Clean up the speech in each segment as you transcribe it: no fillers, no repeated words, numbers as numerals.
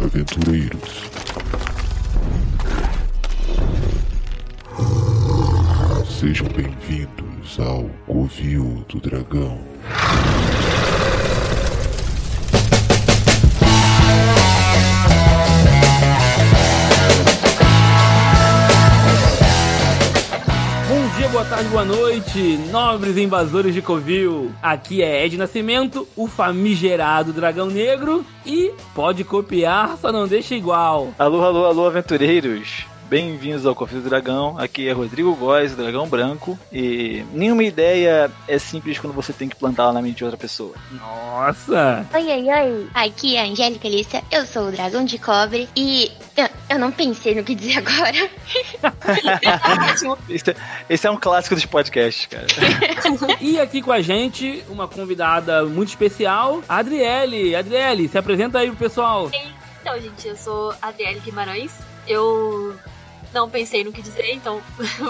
aventureiros. Sejam bem-vindos ao Covil do Dragão. Bom dia, boa tarde, boa noite, nobres invasores de Covil. Aqui é Ed Nascimento, o famigerado Dragão Negro, e pode copiar, só não deixa igual. Alô, aventureiros. Bem-vindos ao Covil do Dragão. Aqui é Rodrigo Góes, o Dragão Branco. E nenhuma ideia é simples quando você tem que plantar ela na mente de outra pessoa. Nossa! Oi. Aqui é a Angélica Lícia, eu sou o Dragão de Cobre e eu não pensei no que dizer agora. Esse é um clássico dos podcasts, cara. E aqui com a gente, uma convidada muito especial, a Adriele. Adriele, se apresenta aí pro pessoal. Então, gente, eu sou a Adriele Guimarães. Eu não pensei no que dizer, então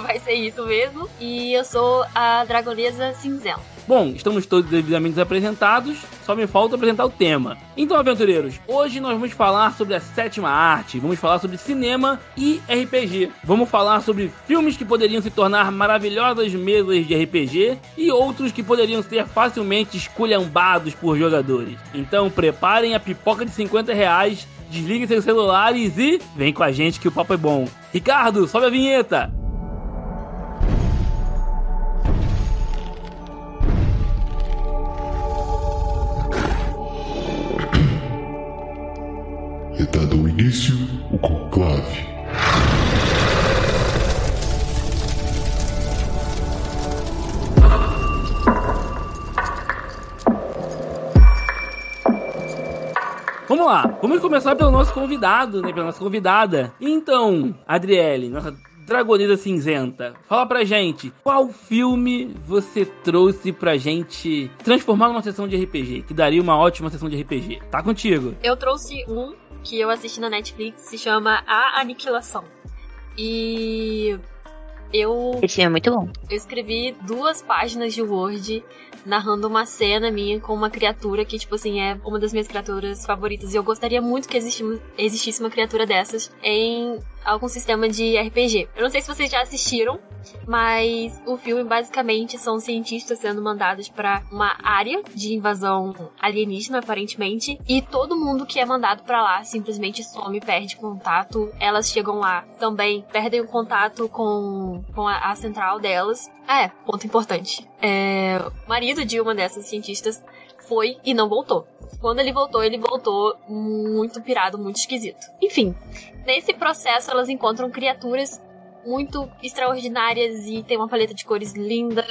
vai ser isso mesmo. E eu sou a Dragonesa Cinzenta. Bom, estamos todos devidamente apresentados, só me falta apresentar o tema. Então, aventureiros, hoje nós vamos falar sobre a sétima arte, vamos falar sobre cinema e RPG. Vamos falar sobre filmes que poderiam se tornar maravilhosas mesas de RPG e outros que poderiam ser facilmente esculhambados por jogadores. Então, preparem a pipoca de R$50, desliguem seus celulares e vem com a gente que o papo é bom. Ricardo, sobe a vinheta! É dado ao início o conclave. Vamos lá, vamos começar pelo nosso convidado, né, pela nossa convidada. Então, Adriele, nossa Dragonesa Cinzenta, fala pra gente, qual filme você trouxe pra gente transformar numa sessão de RPG, que daria uma ótima sessão de RPG? Tá contigo. Eu trouxe um que eu assisti na Netflix, se chama A Aniquilação. E esse filme é muito bom. Eu escrevi 2 páginas de Word narrando uma cena minha com uma criatura que, tipo assim, é uma das minhas criaturas favoritas. E eu gostaria muito que existisse uma criatura dessas em algum sistema de RPG. Eu não sei se vocês já assistiram, mas o filme basicamente são cientistas sendo mandados pra uma área de invasão alienígena, aparentemente, e todo mundo que é mandado pra lá simplesmente some, perde contato. Elas chegam lá também, perdem o contato com a central delas. Ponto importante. O marido de uma dessas cientistas foi e não voltou. Quando ele voltou muito pirado, muito esquisito. Enfim, nesse processo elas encontram criaturas muito extraordinárias e tem uma paleta de cores linda.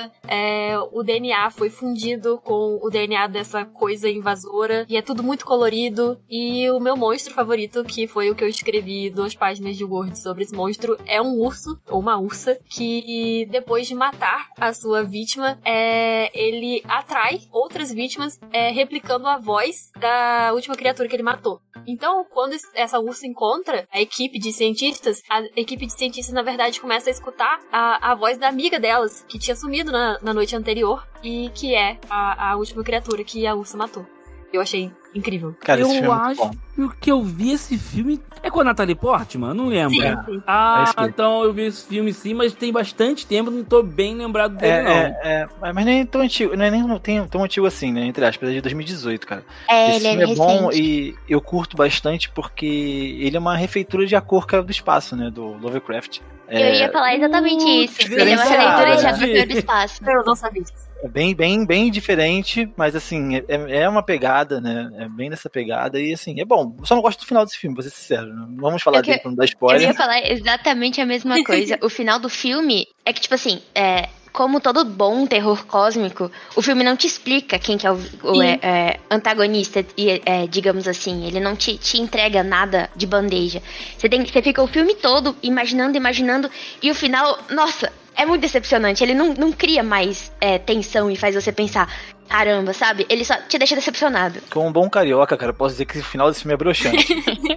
O DNA foi fundido com o DNA dessa coisa invasora e é tudo muito colorido. E o meu monstro favorito, que foi o que eu escrevi 2 páginas de Word sobre esse monstro, é um urso, ou uma ursa, que depois de matar a sua vítima, ele atrai outras vítimas, replicando a voz da última criatura que ele matou. Então, quando essa ursa encontra a equipe de cientistas, na verdade, começa a escutar a voz da amiga delas, que tinha sumido na noite anterior, e que é a última criatura que a ursa matou. Eu achei incrível. Cara, esse filme eu é muito acho bom. que eu vi esse filme... É com a Natalie Portman? Não lembro. Sim. Então eu vi esse filme sim, mas tem bastante tempo, não tô bem lembrado dele, não. Mas nem tão antigo, não é nem tão antigo assim, né? Entre aspas, é de 2018, cara. Ele Esse filme é bom recente. e eu curto bastante porque ele é uma refeitura de A Corca do Espaço, né? Do Lovecraft. Eu ia falar exatamente isso. Ele é uma diferenciado, releitura de né? A Procura do Espaço. Eu não sabia disso. É bem diferente, mas assim, é uma pegada, né? É bem dessa pegada e assim, é bom. Eu só não gosto do final desse filme, vou ser sincero. Não vamos falar dele pra não dar Eu spoiler. ia falar exatamente a mesma coisa. O final do filme é que, tipo assim, como todo bom terror cósmico, o filme não te explica quem que é o antagonista, digamos assim. Ele não te entrega nada de bandeja. Você fica o filme todo imaginando, e o final, nossa, é muito decepcionante. Ele não cria mais tensão e faz você pensar, caramba, sabe? Ele só te deixa decepcionado. Como um bom carioca, cara, posso dizer que o final desse filme é broxante.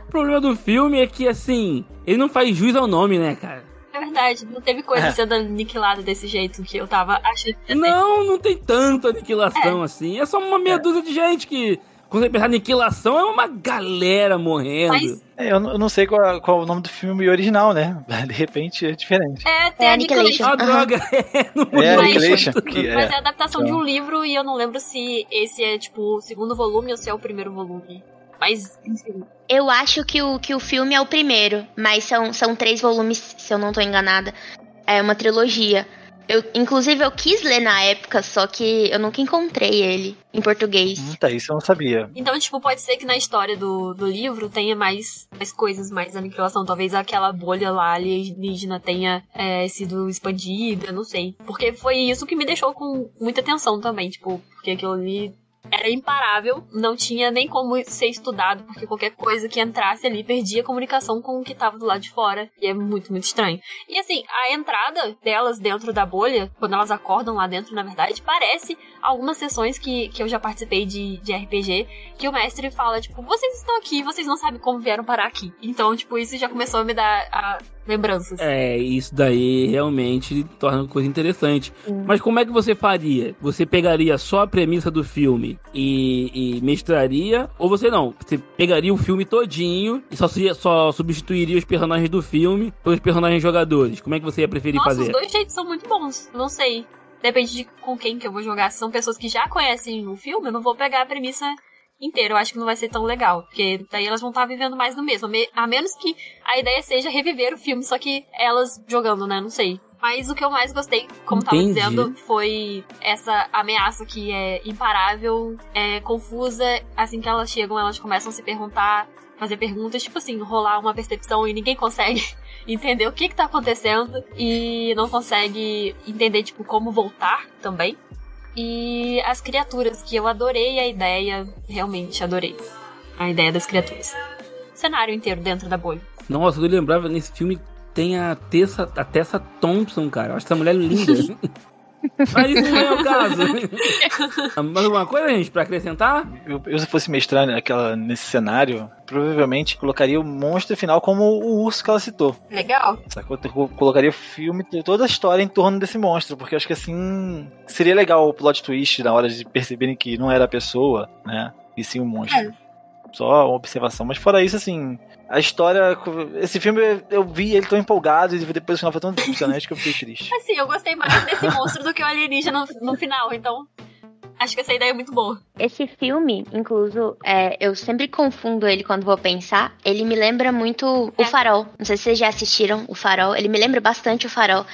O problema do filme é que, assim, ele não faz jus ao nome, né, cara? É verdade, não teve coisa sendo aniquilada desse jeito que eu tava achando. Não tem tanta aniquilação assim. É só uma meia dúzia de gente que quando você pensar em Aniquilação, é uma galera morrendo. Mas- Eu não sei qual é o nome do filme original, né? De repente é diferente. Tem É Annihilation. Ah, droga! Não É, Mas- Annihilation. Que Mas é é. a adaptação de um livro e eu não lembro se esse é, tipo, o segundo volume ou se é o primeiro volume. Mas, enfim. Eu acho que o filme é o primeiro, mas são 3 volumes, se eu não tô enganada. É uma trilogia. Inclusive, eu quis ler na época, só que eu nunca encontrei ele em português. Tá, isso eu não sabia. Então, tipo, pode ser que na história do livro tenha mais coisas, mais aniquilação. Talvez aquela bolha lá alienígena tenha sido expandida, não sei. Porque foi isso que me deixou com muita atenção também, tipo, porque aquilo ali era imparável, não tinha nem como ser estudado, porque qualquer coisa que entrasse ali perdia a comunicação com o que tava do lado de fora. E é muito, muito estranho. E assim, a entrada delas dentro da bolha, quando elas acordam lá dentro, na verdade, parece algumas sessões que eu já participei de RPG, que o mestre fala, tipo, vocês estão aqui, vocês não sabem como vieram parar aqui. Então, tipo, isso já começou a me dar lembranças. Isso daí realmente torna uma coisa interessante. Mas como é que você faria? Você pegaria só a premissa do filme e mestraria? Ou você não? Você pegaria o filme todinho e só substituiria os personagens do filme pelos personagens jogadores? Como é que você ia preferir Nossa, fazer? os dois jeitos são muito bons. Não sei. Depende de com quem que eu vou jogar. Se são pessoas que já conhecem o filme, eu não vou pegar a premissa inteira. Eu acho que não vai ser tão legal. Porque daí elas vão estar vivendo mais do mesmo. A menos que a ideia seja reviver o filme, só que elas jogando, né? Não sei. Mas o que eu mais gostei, como tava Entendi. dizendo, foi essa ameaça que é imparável, é confusa. Assim que elas chegam, elas começam a se perguntar, fazer perguntas, tipo assim, rolar uma percepção e ninguém consegue entender o que tá acontecendo e não consegue entender, tipo, como voltar também. E as criaturas, que eu adorei a ideia, realmente adorei a ideia das criaturas. O cenário inteiro dentro da bolha. Nossa, eu lembrava, nesse filme tem a Tessa Thompson, cara. Eu acho essa mulher linda. Mas isso não é o caso. Mais alguma coisa, gente, pra acrescentar? Eu se fosse mestrar nesse cenário, provavelmente colocaria o monstro final como o urso que ela citou. Legal. Sacou? Eu colocaria o filme, toda a história em torno desse monstro, porque eu acho que assim seria legal o plot twist na hora de perceberem que não era a pessoa, né? E sim o monstro. Só uma observação. Mas fora isso, assim, a história. Esse filme eu vi ele tão empolgado e depois o final foi tão decepcionante que eu fiquei triste. Assim, eu gostei mais desse monstro do que o alienígena no final, então acho que essa ideia é muito boa. Esse filme, incluso, eu sempre confundo ele quando vou pensar. Ele me lembra muito O Farol. Não sei se vocês já assistiram O Farol. Ele me lembra bastante O Farol.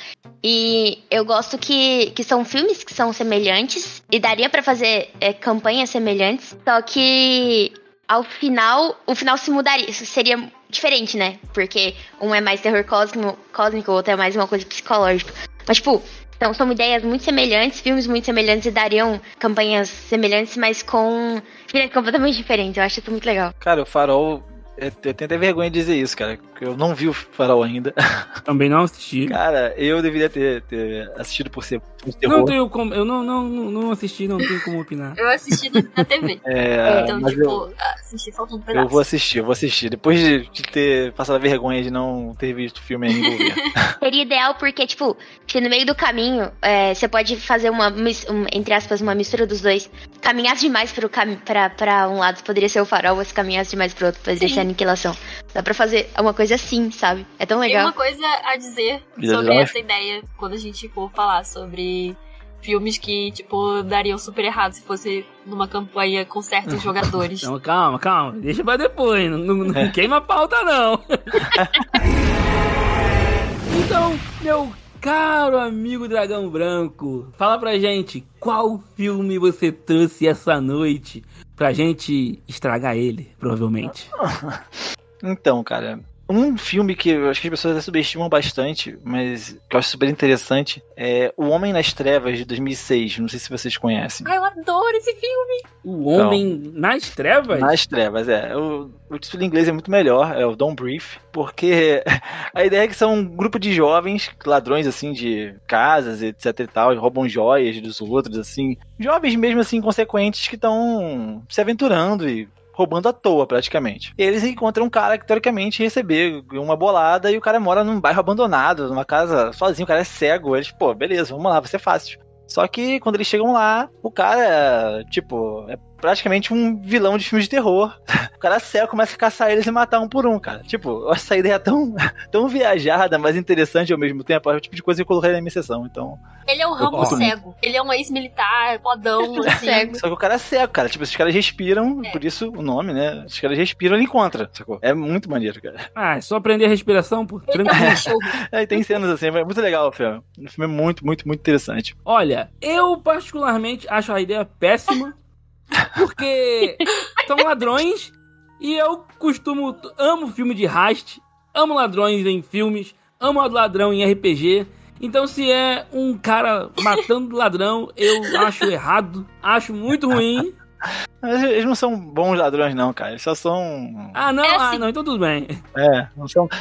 E eu gosto que são filmes que são semelhantes. E daria pra fazer campanhas semelhantes. Só que ao final, o final se mudaria. Isso seria diferente, né? Porque um é mais terror cósmico, o outro é mais uma coisa psicológica. Mas, tipo, então são ideias muito semelhantes, filmes muito semelhantes e dariam campanhas semelhantes, mas com finais completamente diferentes. Eu acho isso muito legal. Cara, o Farol. Eu tenho até vergonha de dizer isso, cara. Porque eu não vi o Farol ainda. Também não assisti. Cara, eu deveria ter assistido por ser de terror. Não tenho como. Eu não assisti, não tenho como opinar. Eu assisti na TV. Então, mas tipo, assisti faltando um pedaço. eu vou assistir. Depois de ter passado a vergonha de não ter visto o filme ainda. Seria ideal porque, tipo, se no meio do caminho você pode fazer entre aspas, uma mistura dos dois. Caminhasse demais pra um lado poderia ser O Farol, ou se caminhasse demais pro outro poderia ser Aniquilação. Dá pra fazer uma coisa assim, sabe? É tão Tem legal. uma coisa a dizer sobre essa ideia quando a gente for falar sobre filmes que, tipo, dariam super errado se fosse numa campanha com certos jogadores. Então, calma. Deixa pra depois. Não queima a pauta, não. Então, meu caro amigo Dragão Branco, fala pra gente qual filme você trouxe essa noite pra gente estragar ele, provavelmente. Então, cara, um filme que eu acho que as pessoas até subestimam bastante, mas que eu acho super interessante, é O Homem nas Trevas, de 2006. Não sei se vocês conhecem. Ai, eu adoro esse filme! O Homem nas Trevas? Nas Trevas, o título em inglês é muito melhor, é o Don't Breathe, porque a ideia é que são um grupo de jovens, ladrões, assim, de casas, etc e tal, roubam joias dos outros, assim, jovens mesmo, assim, inconsequentes, que estão se aventurando e roubando à toa, praticamente. E eles encontram um cara que, teoricamente, recebeu uma bolada e o cara mora num bairro abandonado, numa casa sozinho, o cara é cego. Eles, beleza, vamos lá, vai ser fácil. Só que, quando eles chegam lá, o cara, tipo, é praticamente um vilão de filme de terror. O cara cego começa a caçar eles e matar um por um, cara. Tipo, eu acho essa ideia tão viajada, mas interessante ao mesmo tempo. É o tipo de coisa que eu colocaria na minha sessão, então... Ele é o Rambo cego. Ele é um ex-militar, podão, assim. Cego. Só que o cara é cego, cara. Tipo, esses caras respiram, por isso o nome, né? Esses caras respiram, ele encontra, sacou? É muito maneiro, cara. Ah, é só aprender a respiração, pô. Ele é um Tranquilo. cachorro. É, e tem cenas assim, é muito legal o filme. O filme é muito, muito, muito interessante. Olha, eu particularmente acho a ideia péssima, porque são ladrões e eu amo filme de heist, amo ladrões em filmes, amo ladrão em RPG. Então, se é um cara matando ladrão, eu acho errado, acho muito ruim. Mas eles não são bons ladrões, não, cara. Eles só são. Ah, não, É assim. então tudo bem.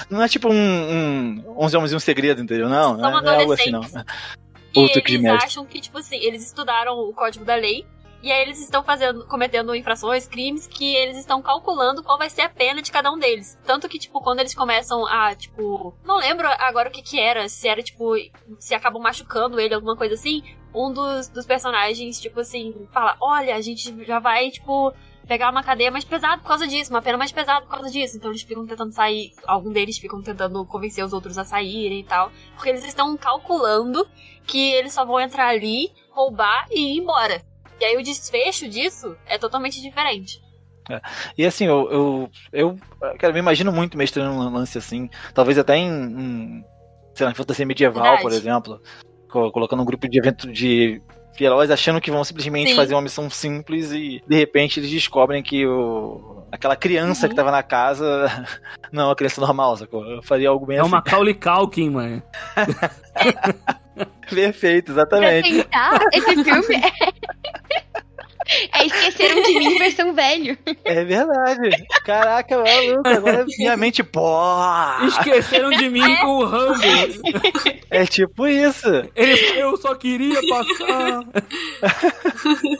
Não é tipo um 11 Homens e um Segredo, entendeu? Não, São não é algo assim, não. E Outro que de eles médico. acham que, tipo assim, eles estudaram o código da lei. E aí eles estão cometendo infrações, crimes, que eles estão calculando qual vai ser a pena de cada um deles. Tanto que, tipo, quando eles começam a, tipo... Não lembro agora o que era. Se era, tipo... Se acabam machucando ele, alguma coisa assim. Um dos personagens, tipo assim, fala... Olha, a gente já vai, tipo... Pegar uma cadeia mais pesada por causa disso. Uma pena mais pesada por causa disso. Então eles ficam tentando sair... Algum deles ficam tentando convencer os outros a saírem e tal. Porque eles estão calculando que eles só vão entrar ali, roubar e ir embora. E aí o desfecho disso é totalmente diferente. E assim, eu cara, me imagino muito mestrando um lance assim, talvez até em sei lá, em fantasia medieval, Verdade. por exemplo, colocando um grupo de evento de heróis achando que vão simplesmente Sim. fazer uma missão simples e de repente eles descobrem que aquela criança que tava na casa não é uma criança normal, sacou? Eu faria algo bem É assim. uma Macaulay Culkin, mano. Perfeito, Pra exatamente. tentar, esse filme é Esqueceram de Mim versão velho. É verdade. Caraca, maluco, agora minha mente, pô. Esqueceram de mim com o Rambo. É tipo isso. Eu só queria passar.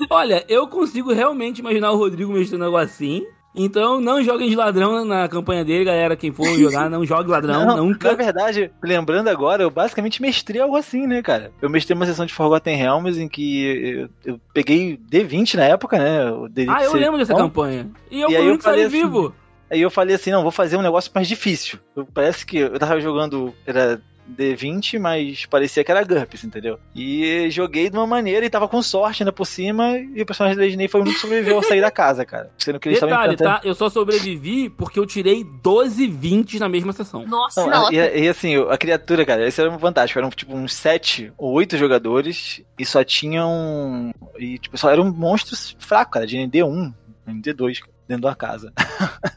Olha, eu consigo realmente imaginar o Rodrigo mestrando algo assim. Então, não joguem de ladrão na campanha dele, galera. Quem for jogar, não jogue ladrão, Não, nunca. Na verdade, lembrando agora, eu basicamente mestrei algo assim, né, cara? Eu mestrei uma sessão de Forgotten Realms em que eu peguei D20 na época, né? Eu lembro dessa campanha. E eu E fui aí o eu único que saí falei assim, vivo. Aí eu falei assim, não, vou fazer um negócio mais difícil. Parece que eu tava jogando, era D20, mas parecia que era GURPS, entendeu? E joguei de uma maneira e tava com sorte ainda por cima, e o personagem da Disney foi o único que sobreviveu ao sair da casa, cara. Sendo que eles estavam Detalhe, tentando... tá? Eu só sobrevivi porque eu tirei 12 20 na mesma sessão. Nossa, Não, e assim, a criatura, cara, esse era um fantástico. Eram tipo uns 7 ou 8 jogadores e só tinham. E tipo, só eram monstros fracos, cara, de ND1, ND2, dentro da casa.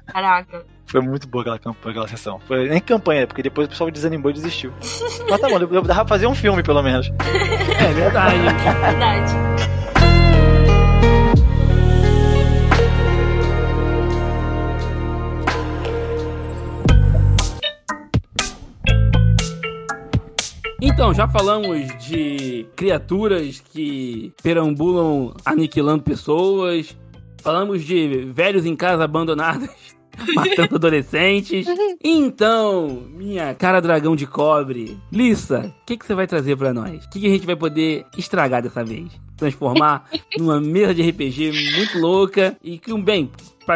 caraca. Foi muito boa aquela campanha, aquela sessão. Foi nem campanha, porque depois o pessoal desanimou e desistiu. Mas tá bom, dava pra fazer um filme, pelo menos. É verdade. Verdade. Então, já falamos de criaturas que perambulam aniquilando pessoas. Falamos de velhos em casa abandonados matando adolescentes. Então, minha cara dragão de cobre, Lissa, o que você vai trazer pra nós? O que a gente vai poder estragar dessa vez? Transformar numa mesa de RPG muito louca e que, bem,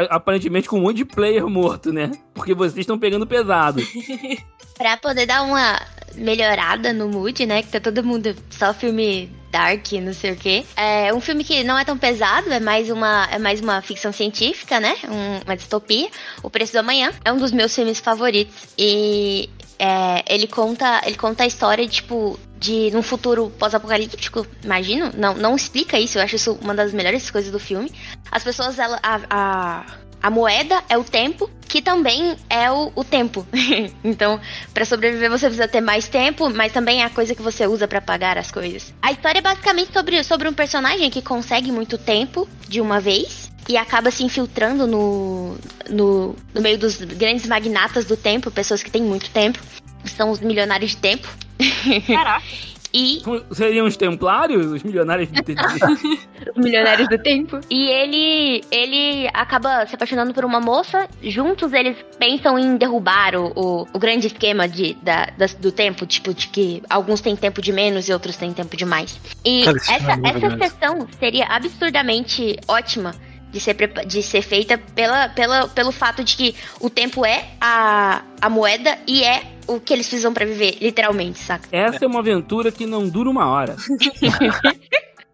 aparentemente com um monte de player morto, né? Porque vocês estão pegando pesado. Pra poder dar uma melhorada no mood, né? Que tá todo mundo só filme dark, não sei o quê. É um filme que não é tão pesado, é mais uma ficção científica, né? Uma distopia. O Preço do Amanhã é um dos meus filmes favoritos. E ele conta a história, tipo, de num futuro pós-apocalíptico, imagino. Não explica isso, eu acho isso uma das melhores coisas do filme. As pessoas, a moeda é o tempo, que também é o tempo. Então, pra sobreviver você precisa ter mais tempo, mas também é a coisa que você usa pra pagar as coisas. A história é basicamente sobre um personagem que consegue muito tempo de uma vez e acaba se infiltrando no meio dos grandes magnatas do tempo, pessoas que têm muito tempo. São os milionários de tempo. Caraca. E Seriam os templários, os milionários de os milionários do tempo. E ele acaba se apaixonando por uma moça. Juntos eles pensam em derrubar o grande esquema do tempo. Tipo, de que alguns têm tempo de menos e outros têm tempo de mais. E Cara, isso é essa maravilhoso. sessão seria absurdamente ótima de ser feita pelo fato de que o tempo é a moeda e é o que eles precisam pra viver, literalmente, saca? Essa é uma aventura que não dura uma hora.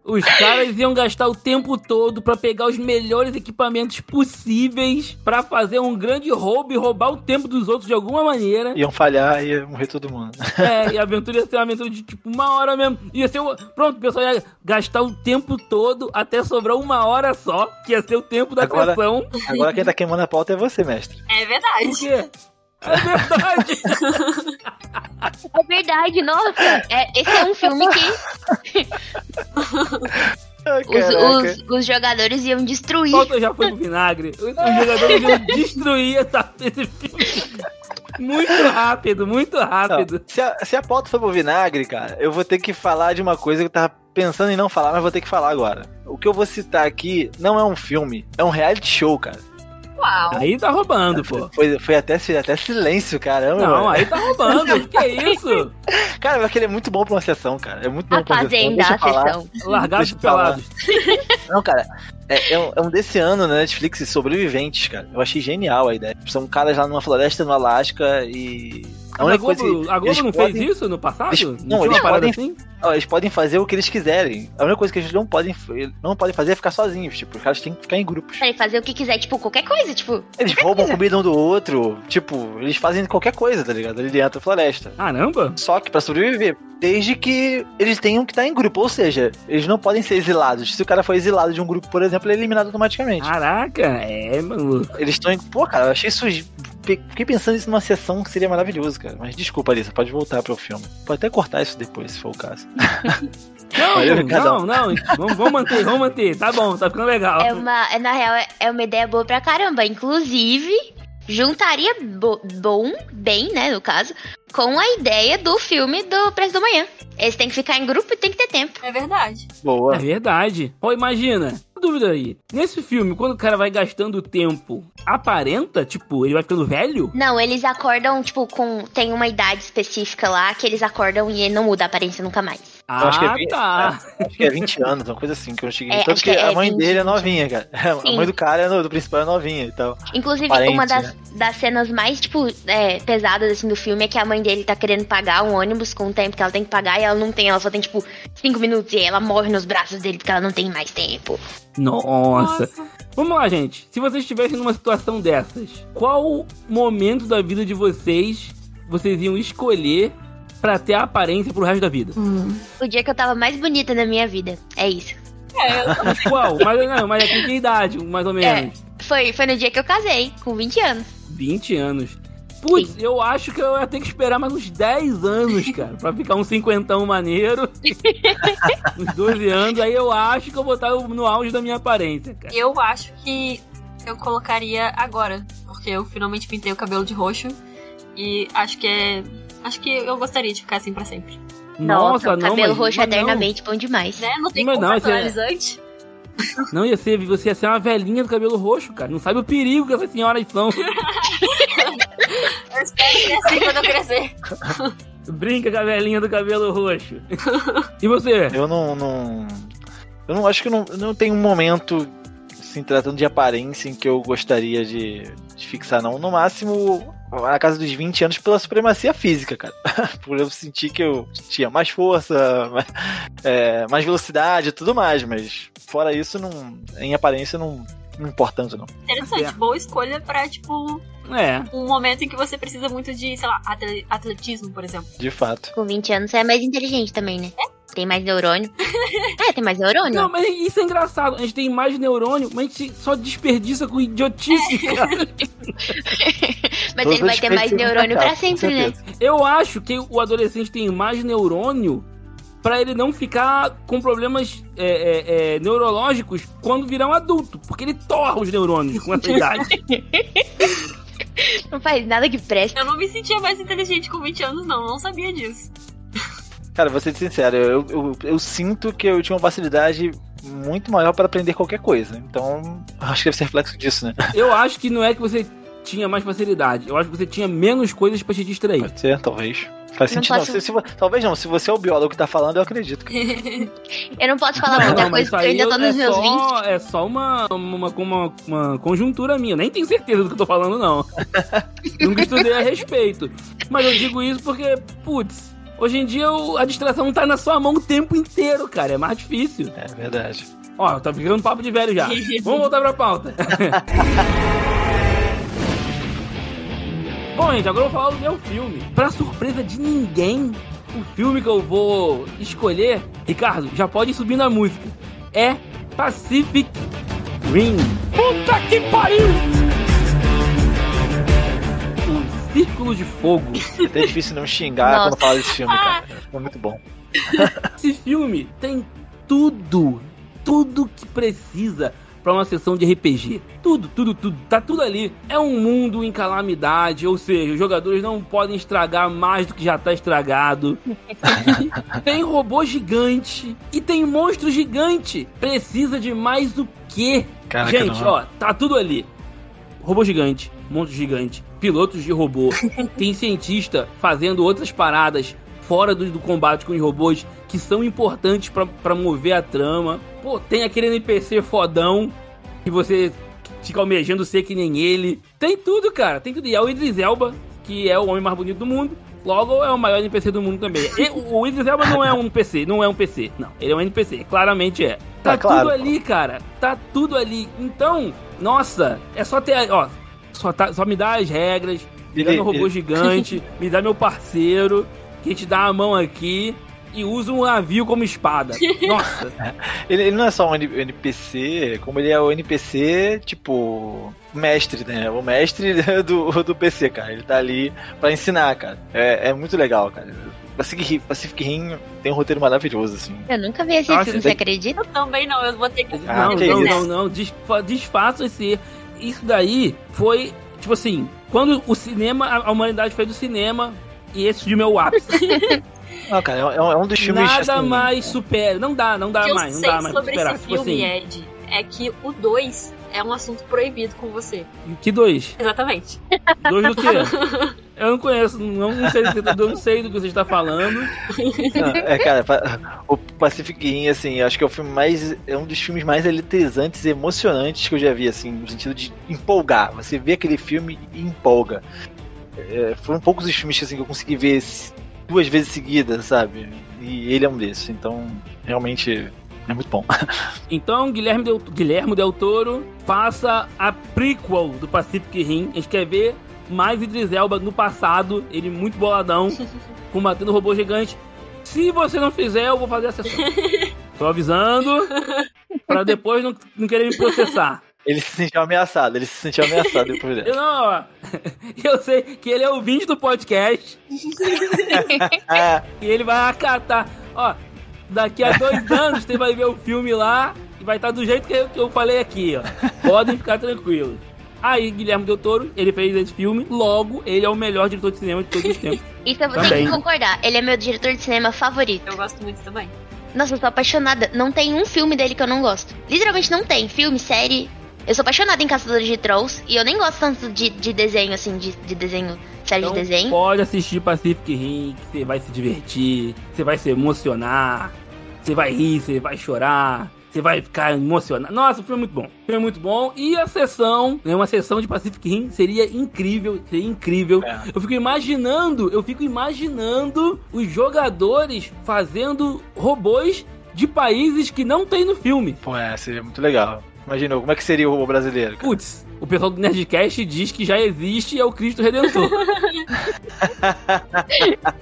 Os caras iam gastar o tempo todo pra pegar os melhores equipamentos possíveis pra fazer um grande roubo e roubar o tempo dos outros de alguma maneira. Iam falhar e ia morrer todo mundo. E a aventura ia ser uma aventura de tipo uma hora mesmo. Ia ser pronto, o pessoal ia gastar o tempo todo até sobrar uma hora só, que ia ser o tempo da sessão. Agora quem tá queimando a pauta é você, mestre. É verdade. Por quê? É verdade. É verdade, nossa. Esse é um filme que os jogadores iam destruir. Pauta já foi pro vinagre. Os jogadores iam destruir esse filme. Muito rápido, muito rápido. Não, se a pauta for pro vinagre, cara, eu vou ter que falar de uma coisa que eu tava pensando em não falar, mas vou ter que falar agora. O que eu vou citar aqui não é um filme, é um reality show, cara. Uau. Aí tá roubando, pô. Foi até silêncio, caramba. Não, mano. aí tá roubando. Que isso? Cara, eu acho que ele é muito bom pra uma sessão, cara. É muito bom A pra uma sessão. Fazenda, a sessão. Largados e pelados. Não, cara, é um desse ano na Netflix, Sobreviventes, cara. Eu achei genial a ideia. São caras lá numa floresta no Alasca e... A Globo não fez isso no passado? Eles podem fazer o que eles quiserem. A única coisa que eles não podem fazer é ficar sozinhos. Tipo, os caras têm que ficar em grupos. Podem fazer o que quiser, tipo, qualquer coisa, tipo... Eles roubam comida um do outro. Tipo, eles fazem qualquer coisa, tá ligado? Ali dentro da floresta. Caramba! Só que pra sobreviver, desde que eles tenham que estar em grupo. Ou seja, eles não podem ser exilados. Se o cara for exilado de um grupo, por exemplo, ele é eliminado automaticamente. Caraca, mano. Eles estão em... Pô, cara, eu achei isso... Fiquei pensando nisso numa sessão que seria maravilhoso, cara. Mas desculpa, Alissa, pode voltar pro filme. Pode até cortar isso depois, se for o caso. Não. Vamos manter. Tá bom, tá ficando legal. Na real, é uma ideia boa pra caramba. Inclusive, juntaria bem, né, no caso, com a ideia do filme do Preço do Amanhã. Eles têm que ficar em grupo e tem que ter tempo. É verdade. Boa. É verdade. Pô, imagina. Dúvida aí. Nesse filme, quando o cara vai gastando tempo, aparenta? Tipo, ele vai ficando velho? Não, eles acordam, tipo, tem uma idade específica lá que eles acordam e ele não muda a aparência nunca mais. Acho que é 20 tá. anos, uma coisa assim que eu não cheguei. Tanto que a mãe dele é novinha, cara. Sim. A mãe do cara, do principal, é novinha e tal. Inclusive, uma das cenas mais, tipo, pesadas, assim, do filme é que a mãe dele tá querendo pagar um ônibus com o tempo que ela tem que pagar e ela não tem, ela só tem, tipo, 5 minutos e ela morre nos braços dele porque ela não tem mais tempo. Nossa. Vamos lá, gente. Se vocês estivessem numa situação dessas, qual momento da vida de vocês iam escolher pra ter a aparência pro resto da vida? O dia que eu tava mais bonita na minha vida. É isso. Mas qual? Mas com que idade, mais ou menos? Foi no dia que eu casei, com 20 anos. 20 anos. Putz, eu acho que eu ia ter que esperar mais uns 10 anos, cara, pra ficar um 50ão maneiro. Uns 12 anos, aí eu acho que eu vou estar no auge da minha aparência, cara. Eu acho que eu colocaria agora, porque eu finalmente pintei o cabelo de roxo e acho que eu gostaria de ficar assim pra sempre. Nossa, não, cabelo roxo eternamente, bom demais. Né? Não tem como personalizante. Não, você ia ser uma velhinha do cabelo roxo, cara. Não sabe o perigo que essas senhoras são. Eu espero que assim quando eu crescer. Brinca com a velhinha do cabelo roxo. E você? Eu não acho que não tem um momento, assim, tratando de aparência em que eu gostaria de fixar, não. No máximo, na casa dos 20 anos, pela supremacia física, cara. Por eu sentir que eu tinha mais força, mais velocidade e tudo mais, mas fora isso, em aparência não importa tanto, não. Interessante, boa escolha pra, tipo, um momento em que você precisa muito de, sei lá, atletismo, por exemplo. De fato. Com 20 anos você é mais inteligente também, né? Tem mais neurônio. Tem mais neurônio. Não, mas isso é engraçado. A gente tem mais neurônio, mas a gente só desperdiça com idiotice, cara. Mas ele vai ter mais neurônio pra sempre, né? Eu acho que o adolescente tem mais neurônio pra ele não ficar com problemas neurológicos quando virar um adulto. Porque ele torra os neurônios com essa idade. Não faz nada que preste. Eu não me sentia mais inteligente com 20 anos, não sabia disso. Cara, vou ser sincero, eu sinto que eu tinha uma facilidade muito maior para aprender qualquer coisa. Então, acho que deve ser reflexo disso, né? Eu acho que não é que você tinha mais facilidade. Eu acho que você tinha menos coisas pra te distrair. Pode ser, talvez. Faz Não sentido. posso- Talvez não. Se você é o biólogo que tá falando, eu acredito. Eu não posso falar muita mas coisa isso porque eu aí ainda tô nos meus 20. É só uma conjuntura minha. Eu nem tenho certeza do que eu tô falando, não. Nunca estudei a respeito. Mas eu digo isso porque, putz, hoje em dia a distração tá na sua mão o tempo inteiro, cara. É mais difícil. É verdade. Ó, tá ficando papo de velho já. Vamos voltar pra pauta. Bom, gente, agora eu vou falar do meu filme. Pra surpresa de ninguém, o filme que eu vou escolher, Ricardo, já pode ir subindo a música, é Pacific Rim. Puta que pariu! O Círculo de Fogo. É até difícil não xingar Nossa. quando fala desse filme, cara. É muito bom. Esse filme tem tudo que precisa pra uma sessão de RPG. Tudo. Tá tudo ali. É um mundo em calamidade, ou seja, os jogadores não podem estragar mais do que já tá estragado. Tem robô gigante e tem monstro gigante. Precisa de mais o quê? Caraca, Gente, não. ó, tá tudo ali. Robô gigante, monstro gigante, pilotos de robô. Tem cientista fazendo outras paradas fora do combate com os robôs que são importantes pra mover a trama. Pô, tem aquele NPC fodão que você fica almejando ser que nem ele. Tem tudo, cara. Tem tudo. E é o Idris Elba, que é o homem mais bonito do mundo. Logo, é o maior NPC do mundo também. O Idris Elba não é um PC. Não, ele é um NPC. Claramente é. Tá claro, tudo ali, cara. Tá tudo ali. Então, nossa, é só ter... Ó, só me dá as regras. Me dá meu robô gigante. Me dá meu parceiro. Que te dá a mão aqui. E usa um navio como espada. Nossa. Ele não é só um NPC, como ele é o NPC, tipo, mestre, né? O mestre do PC, cara. Ele tá ali pra ensinar, cara. É muito legal, cara. Pacific Rim tem um roteiro maravilhoso, assim. Eu nunca vi esse Nossa, filme, você acredita? Eu também não, eu vou ter que... Não. Desfaça esse... Isso daí foi, tipo assim, quando o cinema, a humanidade fez do cinema, e esse filme é o ápice. Não, cara, é um dos filmes... Nada assim, mais supera. Não dá mais. Eu Não dá sei mais sobre superar. esse Tipo filme, assim, Ed, é que o 2 é um assunto proibido com você. que dois? Exatamente. Dois do quê? Eu não conheço, não sei do que você está falando. Não, cara, o Pacific Rim, assim, acho que é um dos filmes mais eletrizantes e emocionantes que eu já vi, assim, no sentido de empolgar. Você vê aquele filme e empolga. Foram poucos os filmes assim, que eu consegui ver 2 vezes seguidas, sabe? E ele é um desses, então realmente é muito bom. Então, Guilherme Del Toro, faça a prequel do Pacific Rim. A gente quer ver mais Idris Elba no passado, ele muito boladão, combatendo robô gigante. Se você não fizer, eu vou fazer a sessão. Tô avisando, pra depois não querer me processar. Ele se sentiu ameaçado depois dessa. Eu sei que ele é ouvinte do podcast. E ele vai acatar. Ó, daqui a 2 anos você vai ver o filme lá e vai estar do jeito que eu falei aqui, ó. Podem ficar tranquilos. Aí, Guilherme Del Toro, ele fez esse filme, logo, ele é o melhor diretor de cinema de todos os tempos. Isso eu vou ter Também. que concordar. Ele é meu diretor de cinema favorito. Eu gosto muito também. Nossa, eu tô apaixonada. Não tem um filme dele que eu não gosto. Literalmente não tem. Filme, série. Eu sou apaixonada em Caçadores de Trolls. E eu nem gosto tanto de desenho, assim, de desenho, série Então, de desenho. pode assistir Pacific Rim, que você vai se divertir, você vai se emocionar, você vai rir, você vai chorar, você vai ficar emocionado. Nossa, o filme é muito bom. O filme é muito bom. E a sessão, né, uma sessão de Pacific Rim seria incrível. Eu fico imaginando os jogadores fazendo robôs de países que não tem no filme. Pô, seria muito legal. Imaginou, como é que seria o robô brasileiro? Cara? Putz, o pessoal do Nerdcast diz que já existe e é o Cristo Redentor.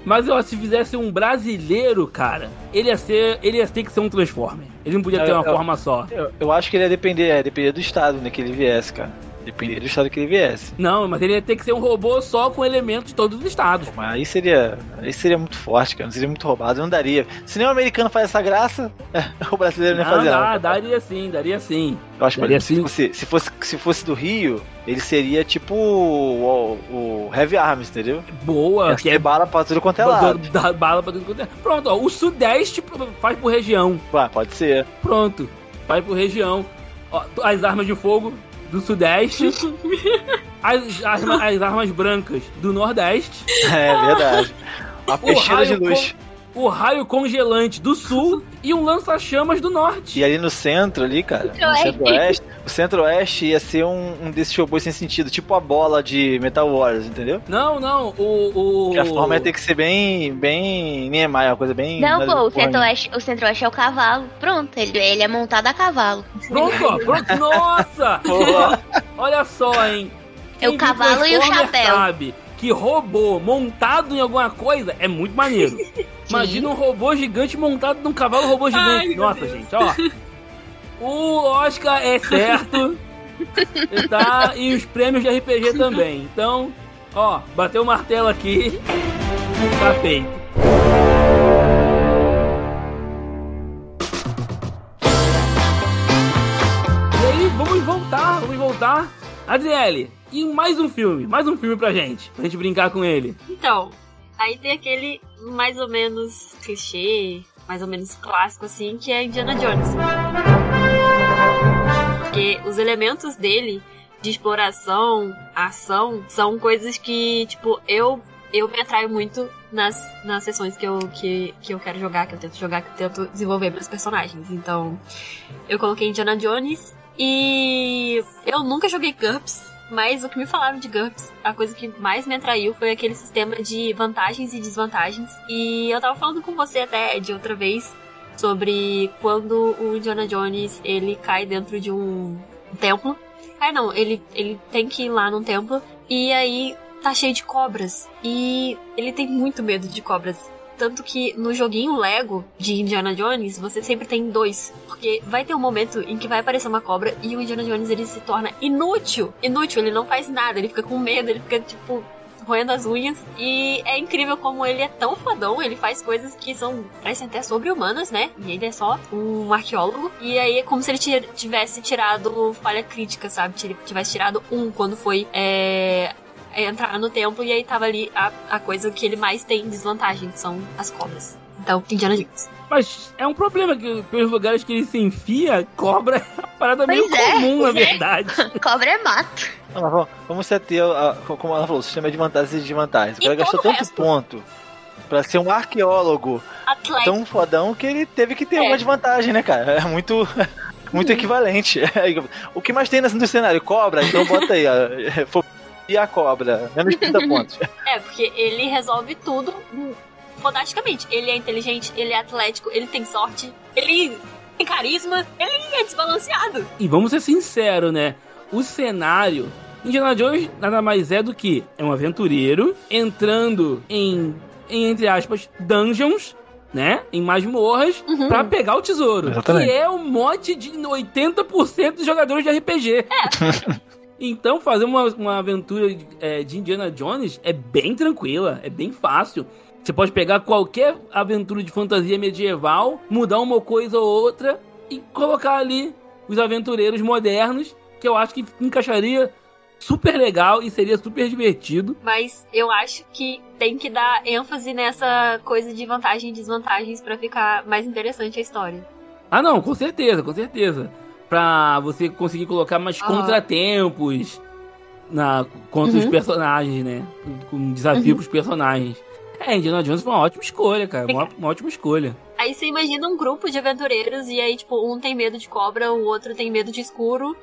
Mas ó, se fizesse um brasileiro, cara, ele ia ter que ser um Transformer. Ele não podia ter uma forma só. Eu acho que ele ia depender do estado, né, que ele viesse, cara. Depender do estado que ele viesse. Não, mas ele ia ter que ser um robô só com elementos de todos os estados. Mas aí seria muito forte, cara. Não seria muito roubado, não daria. Se nem o americano faz essa graça, o brasileiro não ia fazer nada. Daria sim. Eu acho daria que se fosse do Rio, ele seria tipo o Heavy Arms, entendeu? Boa. Que é bala pra tudo quanto é lado. Bala pra tudo quanto é. Pronto, ó, o Sudeste faz por região. Pode ser. Pronto, vai por região. Ó, as armas de fogo do Sudeste. as armas brancas do Nordeste. É verdade. Uma peixeira de luz. O raio congelante do Sul e um lança-chamas do Norte. E ali no centro, ali, cara, no centro-oeste, o centro-oeste ia ser um desses robôs sem sentido, tipo a bola de Metal Warriors, entendeu? Não, Que a forma ia ter que ser bem Niemeyer, uma coisa bem... Não, pô, o centro-oeste é o cavalo. Pronto, ele é montado a cavalo. Pronto. Nossa! Olha só, hein? É o cavalo e o chapéu. Sabe que robô montado em alguma coisa é muito maneiro. Imagina um robô gigante montado num cavalo robô gigante. Ai, nossa, gente, ó. O Oscar é certo. Tá? E os prêmios de RPG também. Então, ó, bateu o martelo aqui. Tá feito. E aí, vamos voltar. Adriele, e mais um filme pra gente brincar com ele. Então, aí tem aquele mais ou menos clichê, mais ou menos clássico assim, que é Indiana Jones. Porque os elementos dele, de exploração, ação, são coisas que, tipo, eu me atraio muito nas sessões que eu quero jogar, que eu tento desenvolver meus personagens. Então, eu coloquei Indiana Jones e eu nunca joguei GURPS, mas o que me falaram de GURPS, a coisa que mais me atraiu foi aquele sistema de vantagens e desvantagens. E eu tava falando com você até de outra vez sobre quando o Indiana Jones, ele cai dentro de um templo. Não, ele tem que ir lá num templo e aí tá cheio de cobras. E ele tem muito medo de cobras. Tanto que no joguinho Lego de Indiana Jones, você sempre tem 2. Porque vai ter um momento em que vai aparecer uma cobra e o Indiana Jones, ele se torna inútil. Inútil, ele não faz nada, ele fica com medo, ele fica, tipo, roendo as unhas. E é incrível como ele é tão fodão, ele faz coisas que parecem até sobre-humanas, né? E ele é só um arqueólogo. E aí é como se ele tivesse tirado falha crítica, sabe? Tivesse tirado 1 quando foi... entrar no templo e aí tava ali a coisa que ele mais tem desvantagem, que são as cobras. Então, Indiana Jones. Mas é um problema que pelos lugares que ele se enfia, cobra é uma parada meio comum, na verdade. Cobra é mato. Vamos ter, como ela falou, o sistema de vantagens e desvantagens. O cara gastou tanto ponto pra ser um arqueólogo tão fodão que ele teve que ter uma desvantagem, né, cara? É muito equivalente. O que mais tem no cenário? Cobra? Então bota aí, e a cobra, menos 30 pontos. Porque ele resolve tudo fodasticamente. Ele é inteligente, ele é atlético, ele tem sorte, ele tem carisma, ele é desbalanceado. E vamos ser sinceros, né? O cenário, Indiana Jones nada mais é do que um aventureiro entrando em entre aspas, dungeons, né? Em masmorras, pra pegar o tesouro. Exatamente. Que é o mote de 80% dos jogadores de RPG. Então, fazer uma aventura de Indiana Jones é bem tranquila, é bem fácil. Você pode pegar qualquer aventura de fantasia medieval, mudar uma coisa ou outra e colocar ali os aventureiros modernos, que eu acho que encaixaria super legal e seria super divertido. Mas eu acho que tem que dar ênfase nessa coisa de vantagens e desvantagens pra ficar mais interessante a história. Ah, não, com certeza, com certeza. Pra você conseguir colocar mais contratempos contra os personagens, né? Com desafio pros personagens. Indiana Jones foi uma ótima escolha, cara. Uma ótima escolha. Aí você imagina um grupo de aventureiros e aí, tipo, um tem medo de cobra, o outro tem medo de escuro,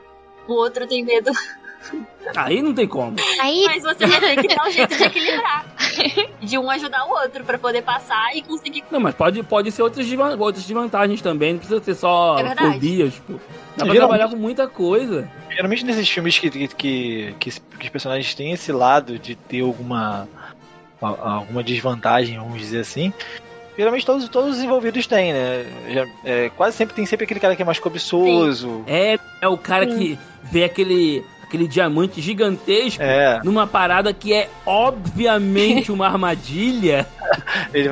o outro tem medo... Aí não tem como. Mas você vai ter que dar um jeito de equilibrar. De um ajudar o outro pra poder passar e conseguir... Não, mas pode ser outras desvantagens também. Não precisa ser só fobias, tipo. Dá pra trabalhar com muita coisa. Geralmente nesses filmes que os personagens têm esse lado de ter alguma desvantagem, vamos dizer assim, geralmente todos os envolvidos têm, né? Quase sempre tem aquele cara que é mais cobiçoso. É o cara que vê aquele diamante gigantesco numa parada que é obviamente uma armadilha,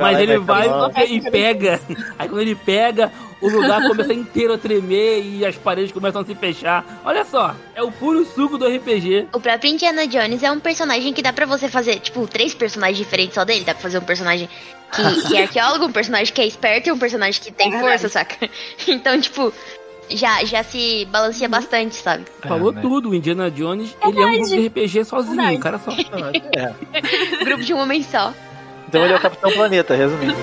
mas ele vai e pega. Aí quando ele pega, o lugar começa inteiro a tremer e as paredes começam a se fechar. Olha só, é o puro suco do RPG. O próprio Indiana Jones é um personagem que dá pra você fazer, tipo, 3 personagens diferentes só dele. Dá pra fazer um personagem que é arqueólogo, um personagem que é esperto e um personagem que tem força, saca? Então, tipo... já se balanceia bastante, sabe? Falou né? tudo. O Indiana Jones, ele é um grupo de RPG sozinho, Verdade. um cara só. É. Grupo de um homem só. Então ele é o Capitão Planeta, resumindo.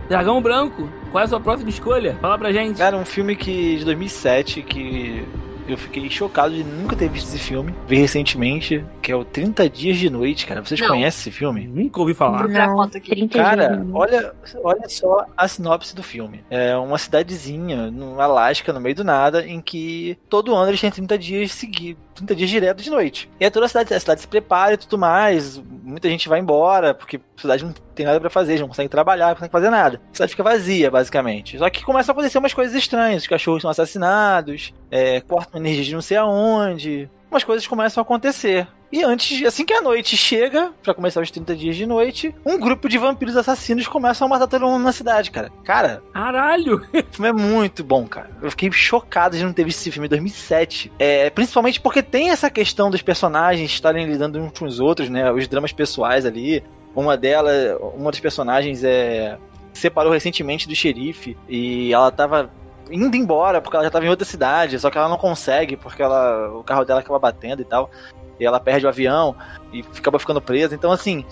Dragão Branco, qual é a sua próxima escolha? Fala pra gente. Cara, um filme de 2007 que eu fiquei chocado de nunca ter visto esse filme. Vi recentemente, que é o 30 Dias de Noite, cara. Vocês Não. conhecem esse filme? Nunca ouvi falar. Procurar a foto aqui. 30 Cara, dias. olha só a sinopse do filme. É uma cidadezinha no Alasca, no meio do nada, em que todo ano eles têm 30 dias seguidos, 30 dias direto de noite. E aí toda a cidade se prepara e tudo mais. Muita gente vai embora, porque a cidade não tem nada pra fazer, eles não conseguem trabalhar, não conseguem fazer nada. A cidade fica vazia, basicamente. Só que começam a acontecer umas coisas estranhas. Os cachorros são assassinados, cortam energia de não sei aonde. Umas coisas começam a acontecer. E assim que a noite chega, pra começar os 30 dias de noite, um grupo de vampiros assassinos começam a matar todo mundo na cidade, cara. Cara, Caralho! o filme é muito bom, cara. Eu fiquei chocado de não ter visto esse filme em 2007. Principalmente porque tem essa questão dos personagens estarem lidando uns com os outros, né? Os dramas pessoais ali. Uma das personagens separou recentemente do xerife e ela tava indo embora porque ela já tava em outra cidade, só que ela não consegue porque o carro dela acaba batendo e tal. E ela perde o avião e acaba ficando presa. Então, assim,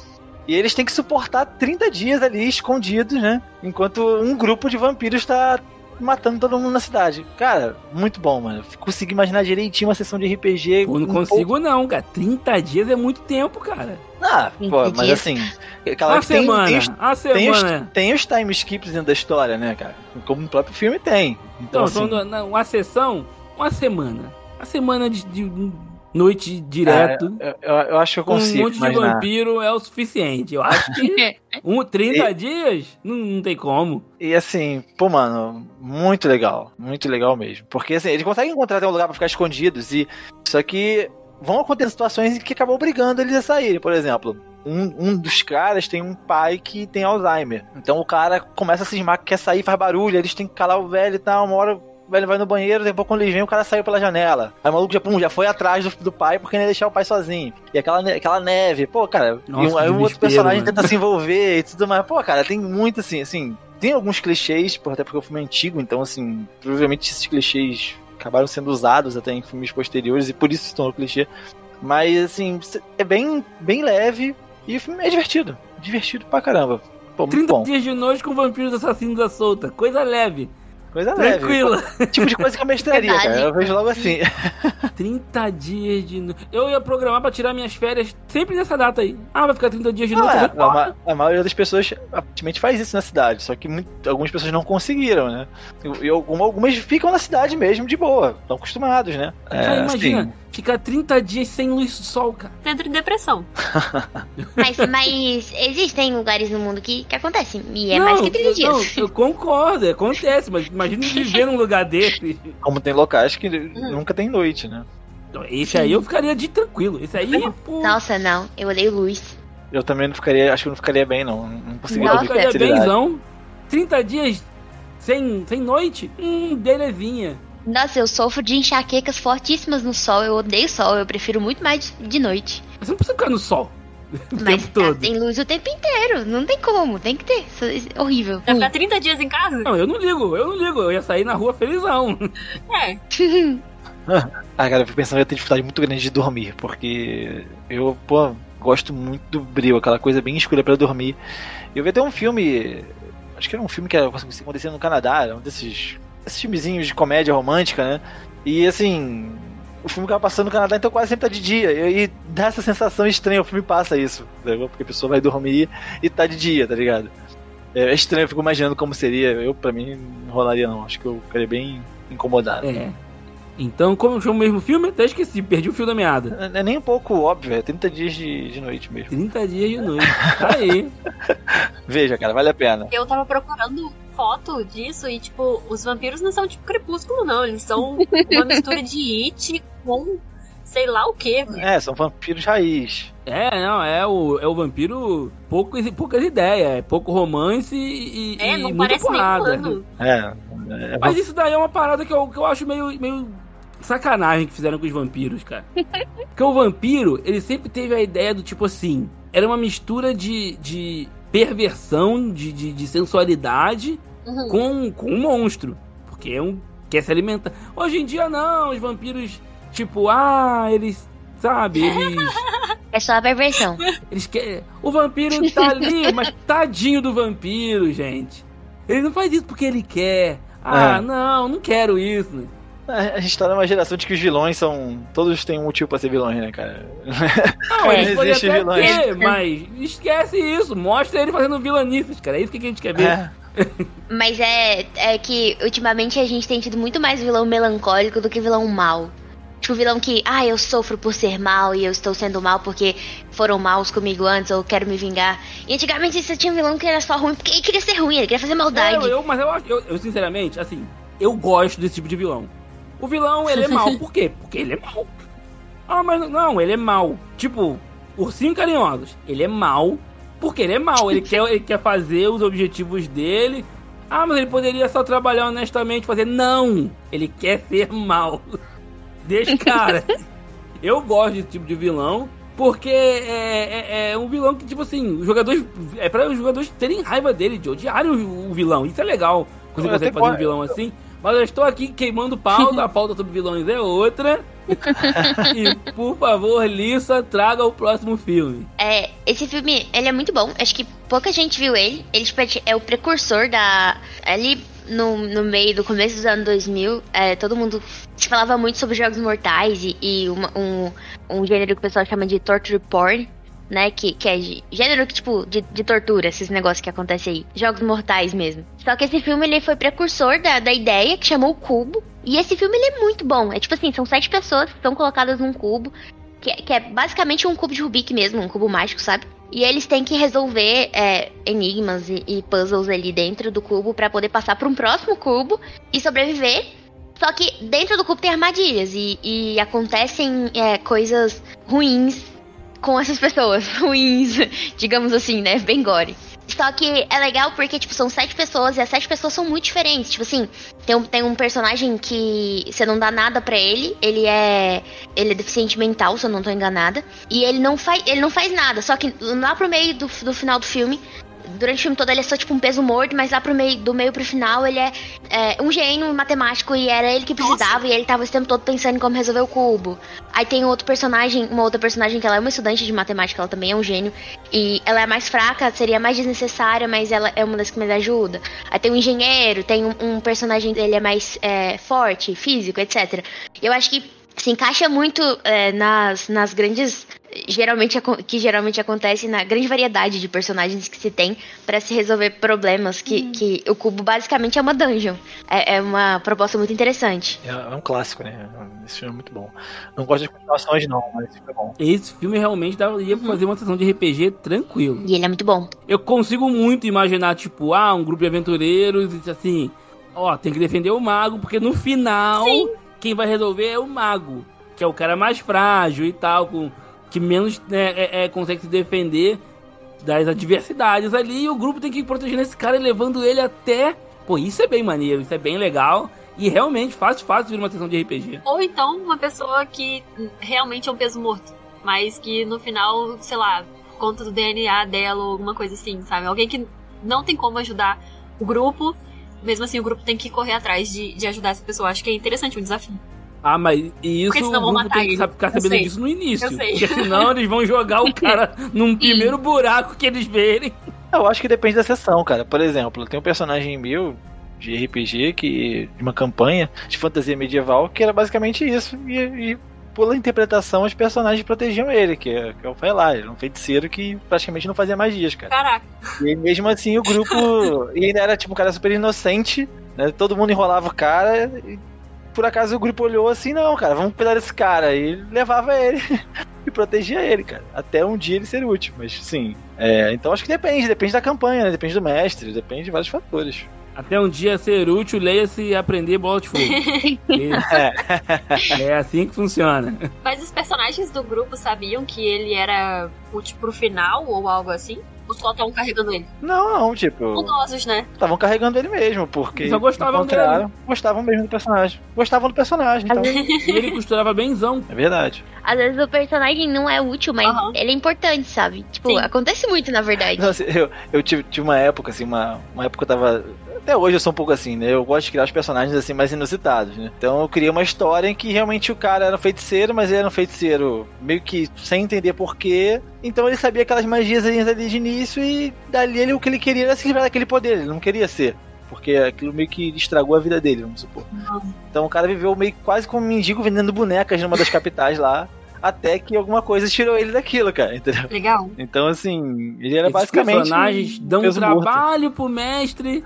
e eles têm que suportar 30 dias ali escondidos, né? Enquanto um grupo de vampiros tá matando todo mundo na cidade. Cara, muito bom, mano. Consegui imaginar direitinho uma sessão de RPG. Pô, não consigo não, cara. 30 dias é muito tempo, cara. Ah, 30 pô, mas dias. assim... Uma semana. Tem os time skips dentro da história, né, cara? Como no próprio filme tem. Então, assim... Uma sessão, uma semana. Uma semana de noite direto. Eu acho que eu Com consigo um monte imaginar. de vampiro é o suficiente. Eu acho que 30 dias não tem como. E assim, pô, mano, muito legal mesmo. Porque assim, eles conseguem encontrar até um lugar pra ficar escondidos. Só que vão acontecer situações em que acabam obrigando eles a saírem. Por exemplo, um dos caras tem um pai que tem Alzheimer. Então o cara começa a cismar que quer sair, faz barulho, eles têm que calar o velho e tal. Uma hora o velho vai no banheiro, depois quando eles vêm, o cara saiu pela janela. Aí o maluco já foi atrás do pai porque não ia deixar o pai sozinho. E aquela neve, pô, cara. Nossa, aí que um outro desespero, personagem mano. tenta se envolver e tudo mais. Pô, cara, tem muito assim. Tem alguns clichês, até porque o filme é antigo, então assim, provavelmente esses clichês acabaram sendo usados até em filmes posteriores e por isso se tornou clichê. Mas assim, é bem leve e o filme é divertido. Divertido pra caramba. Pô, muito 30 bom. dias de noite com vampiros assassinos à solta. Coisa leve. Coisa leve. Tranquila. Tipo de coisa que eu mestraria, Verdade. cara. Eu vejo logo assim. 30 dias de noite. Eu ia programar pra tirar minhas férias sempre nessa data aí. Ah, vai ficar 30 dias de Não, noite. Eu vou embora. a maioria das pessoas aparentemente faz isso na cidade, só que algumas pessoas não conseguiram, né? E algumas ficam na cidade mesmo, de boa. Estão acostumados, né? Cara, imagina, assim, ficar 30 dias sem luz do sol, cara. Dentro de depressão. Mas existem lugares no mundo que acontecem. E é mais que 30 dias. Eu concordo, acontece, mas imagina viver num lugar desse. como tem locais que nunca tem noite, né? Então, esse aí eu ficaria de tranquilo. Esse aí, pô. Nossa, não. Eu odeio luz. Eu também não ficaria, acho que não ficaria bem, não. Não conseguiria Nossa, ouvir com ficaria facilidade. benzão. 30 dias sem noite? Belezinha. Nossa, eu sofro de enxaquecas fortíssimas no sol. Eu odeio sol. Eu prefiro muito mais de noite. Você não precisa ficar no sol o Mas tempo todo. tem luz o tempo inteiro. Não tem como. Tem que ter. Isso é horrível. Vai ficar 30 dias em casa? Não, eu não ligo. Eu ia sair na rua felizão. É. Ah, cara, eu fico pensando que eu ia ter dificuldade muito grande de dormir, porque eu, pô, gosto muito do brilho, aquela coisa bem escura pra dormir. Eu vi até um filme, acho que era um filme que acontecia no Canadá, era um desses filmezinhos de comédia romântica, né? E assim, o filme que passando no Canadá, então quase sempre tá de dia. E dá essa sensação estranha, o filme passa isso, entendeu? Porque a pessoa vai dormir e tá de dia, tá ligado? É estranho, eu fico imaginando como seria. Pra mim, não rolaria não. Acho que eu ficaria bem incomodado. É. Então, como chama o mesmo filme? Até esqueci, perdi o fio da meada. É nem um pouco óbvio, é 30 dias de noite mesmo. 30 dias de noite. Tá aí. Veja, cara, vale a pena. Eu tava procurando foto disso e, tipo, os vampiros não são tipo Crepúsculo, não. Eles são uma mistura de It com sei lá o quê. São vampiros raiz. É o vampiro poucas ideias. É pouco romance e Não muita parece nem porrada. humano. Mas isso daí é uma parada que eu acho meio sacanagem que fizeram com os vampiros, cara. Porque o vampiro, ele sempre teve a ideia do tipo assim, era uma mistura de perversão, de sensualidade com um monstro. Porque é quer se alimentar. Hoje em dia não, os vampiros, tipo, eles, sabe, eles... É só a perversão. Eles querem... O vampiro tá ali, mas tadinho do vampiro, gente. Ele não faz isso porque ele quer. Não quero isso. A gente tá numa geração de que os vilões são... Todos têm um motivo pra ser vilões, né, cara? Não, eles podem existem até vilões. ter, mas esquece isso. Mostra ele fazendo vilanices, cara. É isso que a gente quer ver. Mas é que ultimamente a gente tem tido muito mais vilão melancólico do que vilão mau. Tipo, vilão que, eu sofro por ser mal e eu estou sendo mal porque foram maus comigo antes ou quero me vingar. E antigamente você tinha um vilão que era só ruim porque ele queria ser ruim, ele queria fazer maldade. Mas eu sinceramente, assim, eu gosto desse tipo de vilão. O vilão, ele é mau. Por quê? Porque ele é mau. Mas não, ele é mau. Tipo, Ursinho Carinhosos. Ele é mau porque ele é mau. Ele quer fazer os objetivos dele. Mas ele poderia só trabalhar honestamente, fazer. Não! Ele quer ser mau. Deixa, cara. Eu gosto desse tipo de vilão. Porque é um vilão que, tipo assim, os jogadores. É para os jogadores terem raiva dele, de odiarem o vilão. Isso é legal. Quando você consegue fazer um vilão assim. Mas eu estou aqui queimando pauta. A pauta sobre vilões é outra. E, por favor, Lissa, traga o próximo filme. Esse filme, ele é muito bom. Acho que pouca gente viu ele. Ele tipo, é o precursor da... Ali no meio do começo dos anos 2000, todo mundo se falava muito sobre jogos mortais e um gênero que o pessoal chama de torture porn, né, que é gênero que, tipo, de tortura, esses negócios que acontecem aí, jogos mortais mesmo. Só que esse filme, ele foi precursor da ideia, que chamou o Cubo, e esse filme, ele é muito bom. É tipo assim, são 7 pessoas que estão colocadas num cubo, que é basicamente um cubo de Rubik mesmo, um cubo mágico, sabe? E eles têm que resolver enigmas e puzzles ali dentro do cubo pra poder passar pra um próximo cubo e sobreviver. Só que dentro do cubo tem armadilhas e acontecem coisas ruins com essas pessoas. Ruins, digamos assim, né? Bem gore. Só que é legal porque, tipo, são 7 pessoas e as 7 pessoas são muito diferentes. Tipo assim, tem um personagem que você não dá nada pra ele. Ele é deficiente mental, se eu não tô enganada. E ele não faz nada. Só que lá pro meio do final do filme, durante o filme todo ele é só tipo um peso morto, mas lá do meio pro final ele é um gênio matemático e era ele que precisava. Nossa. E ele tava o tempo todo pensando em como resolver o cubo. Aí tem uma outra personagem que ela é uma estudante de matemática, ela também é um gênio. E ela é mais fraca, seria mais desnecessária, mas ela é uma das que mais ajuda. Aí tem um engenheiro, tem um personagem, ele é mais forte, físico, etc. Eu acho que se encaixa muito nas grandes... que geralmente acontece na grande variedade de personagens que se tem pra se resolver problemas que o cubo basicamente é uma dungeon. É uma proposta muito interessante. É um clássico, né? Esse filme é muito bom. Não gosto de continuações não, mas esse filme é bom. Esse filme realmente ia fazer uma sessão de RPG tranquilo. E ele é muito bom. Eu consigo muito imaginar, tipo, um grupo de aventureiros e assim, tem que defender o mago, porque no final, sim, quem vai resolver é o mago, que é o cara mais frágil e tal, que menos consegue se defender das adversidades ali, e o grupo tem que ir protegendo esse cara e levando ele até... Pô, isso é bem maneiro, isso é bem legal, e realmente fácil vir uma sessão de RPG. Ou então uma pessoa que realmente é um peso morto, mas que no final, sei lá, por conta do DNA dela ou alguma coisa assim, sabe? Alguém que não tem como ajudar o grupo, mesmo assim o grupo tem que correr atrás de ajudar essa pessoa. Acho que é interessante, um desafio. Mas isso o grupo tem que ficar sabendo disso no início. Porque senão eles vão jogar o cara num primeiro buraco que eles verem. Eu acho que depende da sessão, cara. Por exemplo, tem um personagem meu de RPG, de uma campanha de fantasia medieval, que era basicamente isso. E pela interpretação, os personagens protegiam ele, que é o Failar. Ele era um feiticeiro que praticamente não fazia magias, cara. Caraca. E mesmo assim o grupo... e ainda era tipo um cara super inocente, né? Todo mundo enrolava o cara e... Por acaso o grupo olhou assim, não, cara, vamos cuidar desse cara. E levava ele e protegia ele, cara. Até um dia ele ser útil. Mas sim, então acho que depende da campanha, né? Depende do mestre, depende de vários fatores. Até um dia ser útil, leia-se e aprender bola de fogo. É assim que funciona. Mas os personagens do grupo sabiam que ele era útil pro final ou algo assim? Os só estavam carregando ele. Não, tipo... Bondosos, né? Estavam carregando ele mesmo, porque... Só gostavam encontraram, gostavam mesmo do personagem. Gostavam do personagem, então... E ele costurava benzão. É verdade. Às vezes o personagem não é útil, mas ele é importante, sabe? Tipo, Sim. acontece muito, na verdade. Nossa, eu tive uma época, assim, uma época que eu tava... Até hoje eu sou um pouco assim, né? Eu gosto de criar os personagens, assim, mais inusitados, né? Então eu criei uma história em que realmente o cara era um feiticeiro, mas ele era um feiticeiro meio que sem entender porquê. Então ele sabia aquelas magias ali de início e dali o que ele queria era se livrar daquele poder. Ele não queria ser. Porque aquilo meio que estragou a vida dele, vamos supor. Então o cara viveu meio que quase como um mendigo vendendo bonecas numa das capitais lá. Até que alguma coisa tirou ele daquilo, cara, entendeu? Legal. Então, assim, ele era Esses basicamente... personagens dão peso trabalho pro mestre.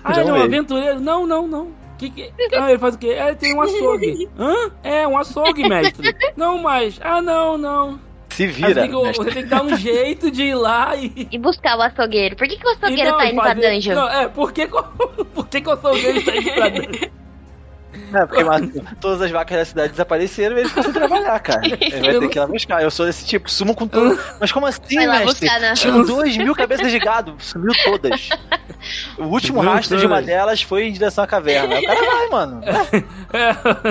Ah, John ele é um Wayne. aventureiro. Não. Ah, ele faz o quê? Ah, ele tem um açougue. Hã? É, um açougue, mestre. Não, mas... Ah, não. Se Aí vira, você tem que dar um jeito de ir lá e... E buscar o açougueiro. Por que o açougueiro Então, tá indo pra dungeon? Não, por que o açougueiro tá indo pra dungeon? Porque todas as vacas da cidade desapareceram e ele ficou sem trabalhar, cara. Ele vai ter que ir lá buscar. Eu sou desse tipo, sumo com tudo. Mas como assim, Vai lá mestre? buscar, né? Tinham 2.000 cabeças de gado, sumiu todas. O último Sumiu rastro de uma delas foi em direção à caverna. Aí o cara vai, mano.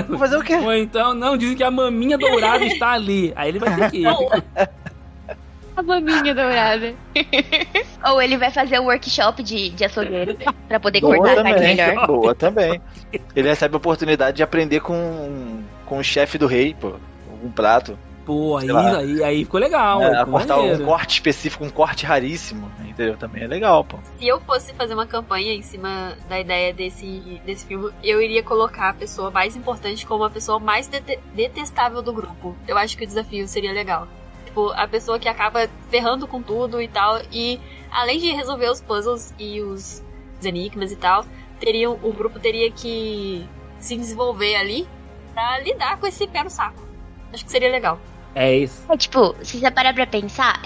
Vou fazer o quê? Ou então, não, dizem que a maminha dourada está ali. Aí ele vai ter que ir. A maminha dourada. Ou ele vai fazer um workshop de açougueiro pra poder cortar a carne melhor. Boa também. Ele recebe a oportunidade de aprender com o chefe do rei, pô. Um prato. Pô, Sei lá. aí ficou legal. É, ficou cortar um maneiro. corte específico, um corte raríssimo. Entendeu? Também é legal, pô. Se eu fosse fazer uma campanha em cima da ideia desse filme, eu iria colocar a pessoa mais importante como a pessoa mais detestável do grupo. Eu acho que o desafio seria legal. Tipo, a pessoa que acaba ferrando com tudo e tal. E além de resolver os puzzles e os enigmas e tal, o grupo teria que se desenvolver ali pra lidar com esse pé no saco. Acho que seria legal. É isso. É tipo, se você parar pra pensar,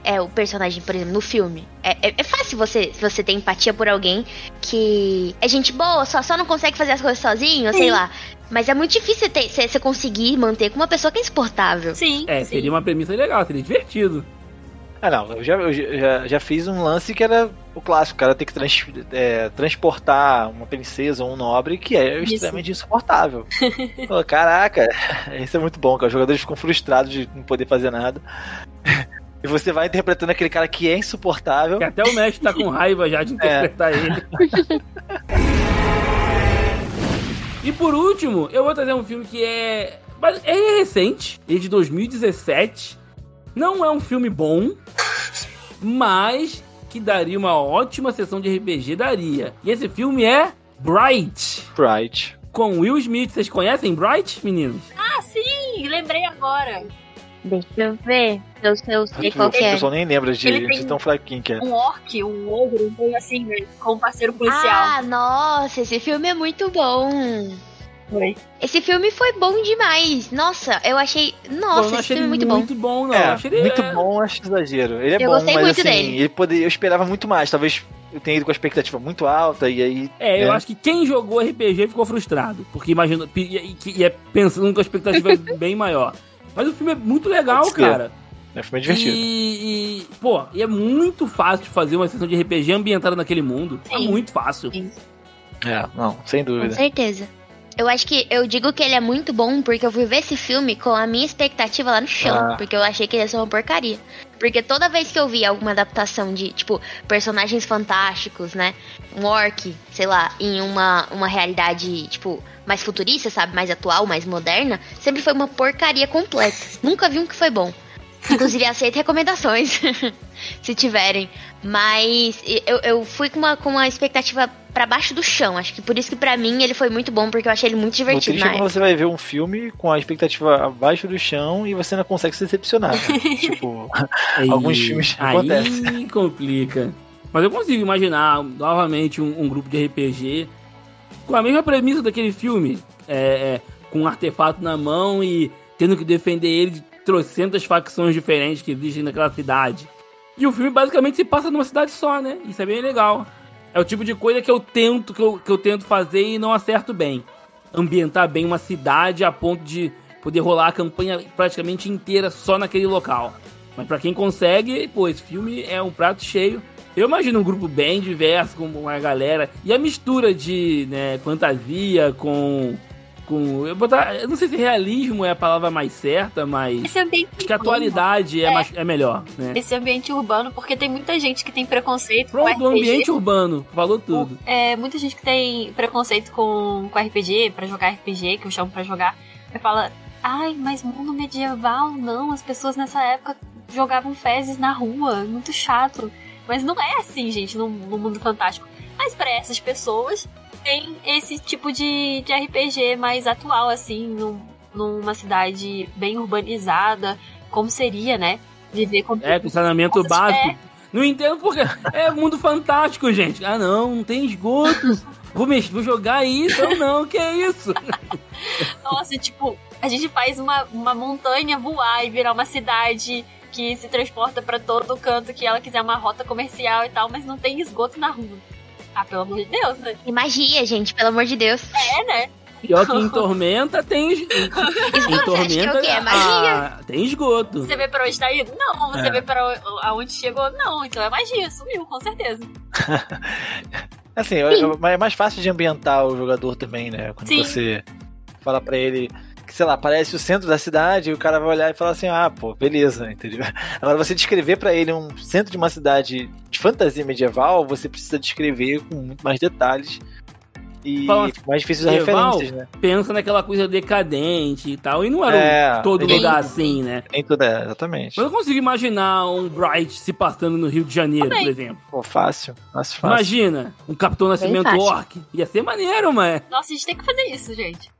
é o personagem, por exemplo, no filme. É fácil se você tem empatia por alguém que é gente boa, só não consegue fazer as coisas sozinho, sei lá. Mas é muito difícil você conseguir manter com uma pessoa que é insuportável. Sim. É, seria uma premissa legal, seria divertido. Ah, não, eu já fiz um lance que era o clássico, o cara tem que transportar uma princesa ou um nobre que é extremamente insuportável. Pô, caraca, isso é muito bom, cara. Os jogadores ficam frustrados de não poder fazer nada. E você vai interpretando aquele cara que é insuportável. Que até o mestre tá com raiva já de interpretar ele. E por último, eu vou trazer um filme que é recente, ele é de 2017. Não é um filme bom, mas que daria uma ótima sessão de RPG, daria. E esse filme é Bright, com Will Smith. Vocês conhecem Bright, meninos? Ah, sim! Lembrei agora. Deixa eu ver. Eu sei qual que O é. pessoal nem lembra Ele tem de tão fraquinho que é. Um orc, um ogro, um coisa assim, né? Com um parceiro policial. Ah, nossa, esse filme é muito bom. Foi. Esse filme foi bom demais. Nossa, eu achei... Pô, eu Nossa, não esse achei filme é muito ele bom. muito bom, não. É, Eu achei ele muito bom, acho exagero. Ele é Eu bom, gostei mas muito assim, dele. eu esperava muito mais. Talvez eu tenha ido com a expectativa muito alta e aí... Eu acho que quem jogou RPG ficou frustrado, porque imaginou, e é pensando com a expectativa bem maior. Mas o filme é muito legal, Pode ser. cara. O filme é divertido. E é muito fácil de fazer uma sessão de RPG ambientada naquele mundo. É Sim. muito fácil. Sim. É, não, sem Com dúvida. certeza. Eu digo que ele é muito bom porque eu fui ver esse filme com a minha expectativa lá no chão. Porque eu achei que ele ia ser uma porcaria. Porque toda vez que eu via alguma adaptação de, tipo, personagens fantásticos, né? Um orc, sei lá, em uma realidade, tipo, mais futurista, sabe? Mais atual, mais moderna. Sempre foi uma porcaria completa. Nunca vi um que foi bom. Inclusive, aceito recomendações, se tiverem. Mas eu fui com uma expectativa pra baixo do chão. Acho que por isso que pra mim ele foi muito bom, porque eu achei ele muito O divertido triste é na quando você vai ver um filme com a expectativa abaixo do chão e você não consegue se decepcionar. Né? Tipo, alguns filmes acontecem. Aí complica. Mas eu consigo imaginar novamente um grupo de RPG com a mesma premissa daquele filme. Com um artefato na mão e tendo que defender ele de trocentas facções diferentes que existem naquela cidade. E o filme basicamente se passa numa cidade só, né? Isso é bem legal. É o tipo de coisa que eu tento fazer e não acerto bem. Ambientar bem uma cidade a ponto de poder rolar a campanha praticamente inteira só naquele local. Mas pra quem consegue, pô, esse filme é um prato cheio. Eu imagino um grupo bem diverso, com uma galera. E a mistura de, né, fantasia com eu não sei se realismo é a palavra mais certa, mas Esse ambiente acho que a atualidade é melhor, né? Esse ambiente urbano, porque tem muita gente que tem preconceito Pronto, com o RPG. ambiente urbano, falou tudo. Muita gente que tem preconceito com RPG, pra jogar RPG, que eu chamo pra jogar, e fala, ai, mas mundo medieval, não, as pessoas nessa época jogavam fezes na rua, muito chato. Mas não é assim, gente, no mundo fantástico. Mas pra essas pessoas, tem esse tipo de RPG mais atual, assim, numa cidade bem urbanizada, como seria, né? Viver com saneamento básico. Não entendo porque é mundo fantástico, gente. Ah, não tem esgoto. Vou jogar isso ou não, que é isso? Nossa, tipo, a gente faz uma montanha voar e virar uma cidade que se transporta pra todo canto que ela quiser, uma rota comercial e tal, mas não tem esgoto na rua. Ah, pelo amor de Deus, né? E magia, gente, pelo amor de Deus. Né? Pior que em Tormenta tem em Tormenta é magia. tem esgoto. Você vê pra onde tá indo? Não. Você vê pra aonde chegou? Não. Então é magia, sumiu, com certeza. Assim, é mais fácil de ambientar o jogador também, né? Quando você fala pra ele que, sei lá, parece o centro da cidade e o cara vai olhar e falar assim, ah, pô, beleza, entendeu? Agora, você descrever pra ele um centro de uma cidade de fantasia medieval, você precisa descrever com muito mais detalhes e mais difícil de referências, né? Pensa naquela coisa decadente e tal, e não era todo lugar assim, né? Nem tudo exatamente. Mas eu consigo imaginar um Bright se passando no Rio de Janeiro, por exemplo. Pô, fácil. Imagina, um Capitão Nascimento Orc. Ia ser maneiro, mas... Nossa, a gente tem que fazer isso, gente.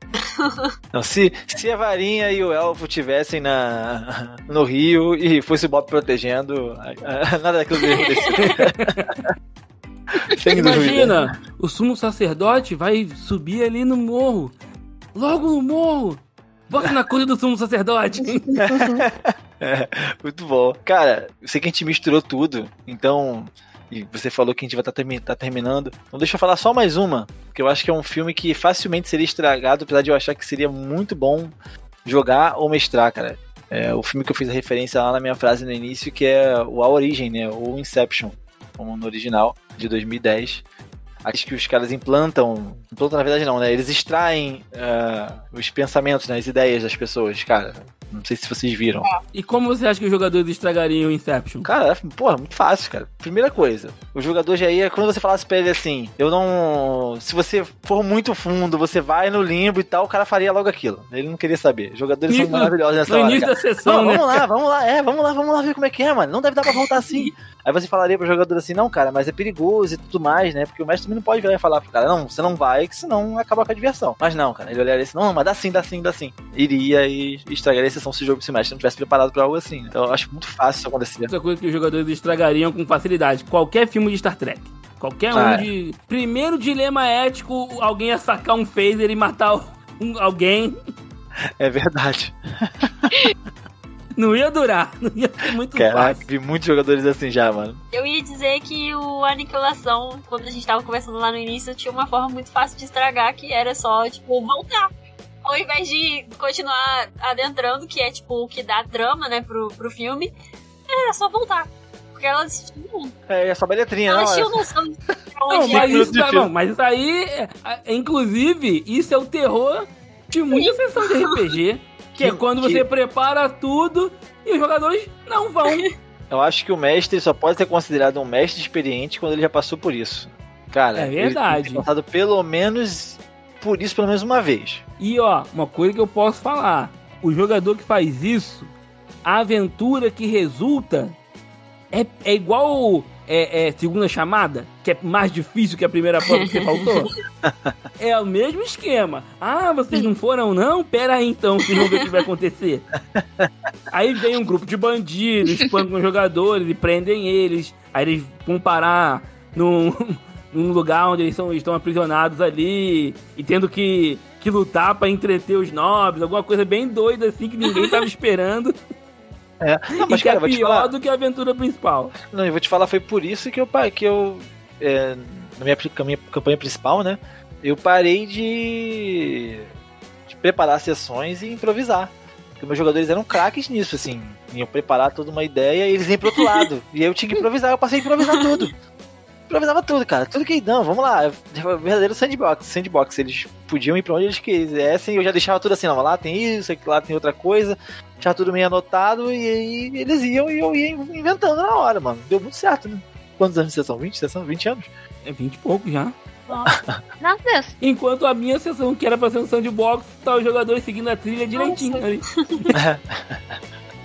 Não, se a Varinha e o Elfo tivessem no Rio e fosse o Bob protegendo, nada daquilo ia acontecer. Imagina, o sumo sacerdote vai subir ali no morro. Logo no morro. Bota na coisa do sumo sacerdote. Muito bom. Cara, eu sei que a gente misturou tudo, então... E você falou que a gente vai tá terminando. Então deixa eu falar só mais uma, porque eu acho que é um filme que facilmente seria estragado, apesar de eu achar que seria muito bom jogar ou mestrar, cara. É o filme que eu fiz a referência lá na minha frase no início, que é o A Origem, né? Ou Inception, como no original, de 2010. Acho que os caras implantam na verdade não, né? Eles extraem os pensamentos, né? As ideias das pessoas, cara. Não sei se vocês viram. E como você acha que os jogadores estragariam o Inception? Cara, porra, muito fácil, cara. Primeira coisa, o jogador já ia, quando você falasse pra ele assim, se você for muito fundo, você vai no limbo e tal, o cara faria logo aquilo. Ele não queria saber. Os jogadores são maravilhosos nessa hora. No início da sessão, vamos lá ver como é que é, mano. Não deve dar pra voltar assim. Aí você falaria pro jogador assim, não, cara, mas é perigoso e tudo mais, né? Porque o mestre também não pode virar e falar pro cara, não, você não vai, que senão acaba com a diversão. Mas não, cara, ele olharia assim, não, mas dá sim. Iria e estragaria a sessão se o jogo se mexe, não tivesse preparado pra algo assim. Então eu acho muito fácil isso acontecer. Outra coisa que os jogadores estragariam com facilidade, qualquer filme de Star Trek. Qualquer um de... Primeiro dilema ético, alguém ia sacar um phaser e matar alguém. É verdade. Não ia durar, não ia ser muito fácil. Vi muitos jogadores assim já, mano. Eu ia dizer que o Aniquilação, quando a gente tava conversando lá no início, tinha uma forma muito fácil de estragar, que era só, tipo, voltar. Ao invés de continuar adentrando, que é, tipo, o que dá trama, né, pro filme, era só voltar. Porque elas tinham... É só beletrinha, elas não? Tinham noção de mas isso aí, inclusive, isso é o terror de muita sessão de RPG. Que é quando você prepara tudo e os jogadores não vão. Eu acho que o mestre só pode ser considerado um mestre experiente quando ele já passou por isso. Cara, é verdade. Ele tem passado pelo menos por isso pelo menos uma vez. E ó, uma coisa que eu posso falar. O jogador que faz isso, a aventura que resulta é igual segunda chamada, que é mais difícil que a primeira prova que você faltou. É o mesmo esquema. Ah, vocês não foram não? Pera aí então, vocês vão ver o que vai acontecer. Aí vem um grupo de bandidos, espancam os jogadores e prendem eles. Aí eles vão parar num lugar onde eles estão aprisionados ali e tendo que lutar pra entreter os nobres, alguma coisa bem doida assim que ninguém tava esperando. Não, mas, e que é pior do que a aventura principal. Não, eu vou te falar, foi por isso que eu na minha campanha principal, né, eu parei de preparar sessões e improvisar. Porque meus jogadores eram craques nisso, assim. Iam preparar toda uma ideia e eles iam pro outro lado. E aí eu tinha que improvisar, eu passei a improvisar tudo. Improvisava tudo, cara. Tudo que... Não, vamos lá. Verdadeiro sandbox. Eles podiam ir pra onde eles quisessem. Eu já deixava tudo assim, não, lá tem isso, aqui lá tem outra coisa. Deixava tudo meio anotado. E aí eles iam e eu ia inventando na hora, mano. Deu muito certo, né? Quantos anos de sessão? 20? Sessão? 20 anos? É 20 e pouco já. Nossa. Nossa, Deus. Enquanto a minha sessão, que era pra ser um sandbox, tá os jogadores seguindo a trilha direitinho ali.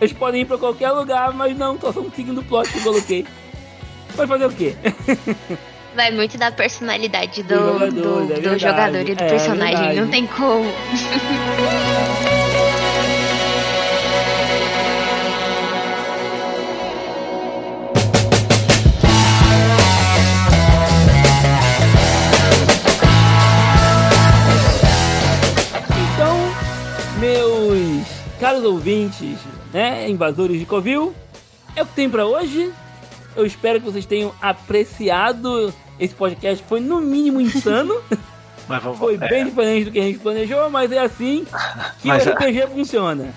Eles podem ir pra qualquer lugar, mas não, só estão seguindo o plot que eu coloquei. Vai fazer o quê? Vai muito da personalidade do verdade. jogador e do personagem. Verdade. Não tem como. Então, meus caros ouvintes, né, invasores de Covil, é o que tem pra hoje. Eu espero que vocês tenham apreciado esse podcast, que foi no mínimo insano. Mas vamos, Foi bem diferente do que a gente planejou, mas é assim que Mas, o RPG funciona.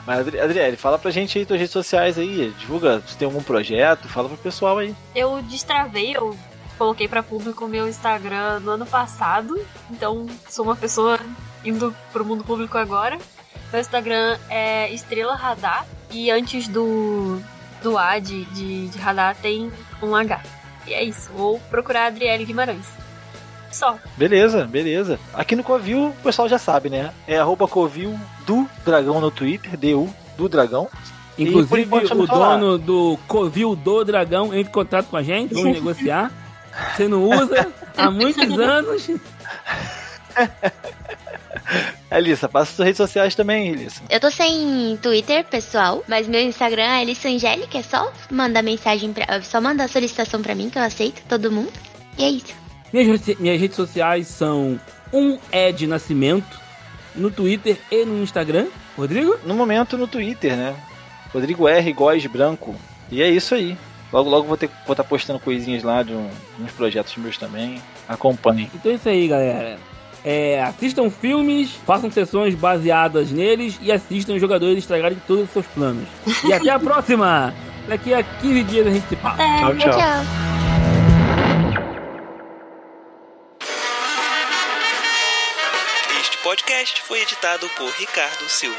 Mas Adriele, fala pra gente aí tuas redes sociais aí, divulga se tem algum projeto, fala pro pessoal aí. Eu destravei, eu coloquei pra público o meu Instagram no ano passado, então sou uma pessoa indo pro mundo público agora. Meu Instagram é Estrela Radar e antes do A de radar tem um H. E é isso, ou procurar Adriele Guimarães. Só. Beleza. Aqui no Covil, o pessoal já sabe, né? É @Covil do Dragão no Twitter, DU do Dragão. Inclusive, enquanto o estamos lá. dono do Covil do Dragão entra em contato com a gente, vamos negociar. Você não usa há muitos anos. Alissa, passa suas redes sociais também, Alissa. Eu tô sem Twitter, pessoal, mas meu Instagram é Alissa Angélica, é só mandar mensagem, só mandar solicitação pra mim, que eu aceito todo mundo. E é isso. Minhas redes sociais são Ed Nascimento no Twitter e no Instagram. Rodrigo? No momento no Twitter, né? Rodrigo R. Góes Branco. E é isso aí. Logo vou estar postando coisinhas lá de uns projetos meus também. Acompanhem. Então é isso aí, galera. Assistam filmes, façam sessões baseadas neles e assistam os jogadores estragarem todos os seus planos. E até a próxima! Daqui a 15 dias a gente se fala. Tchau. Tchau. Este podcast foi editado por Ricardo Silva.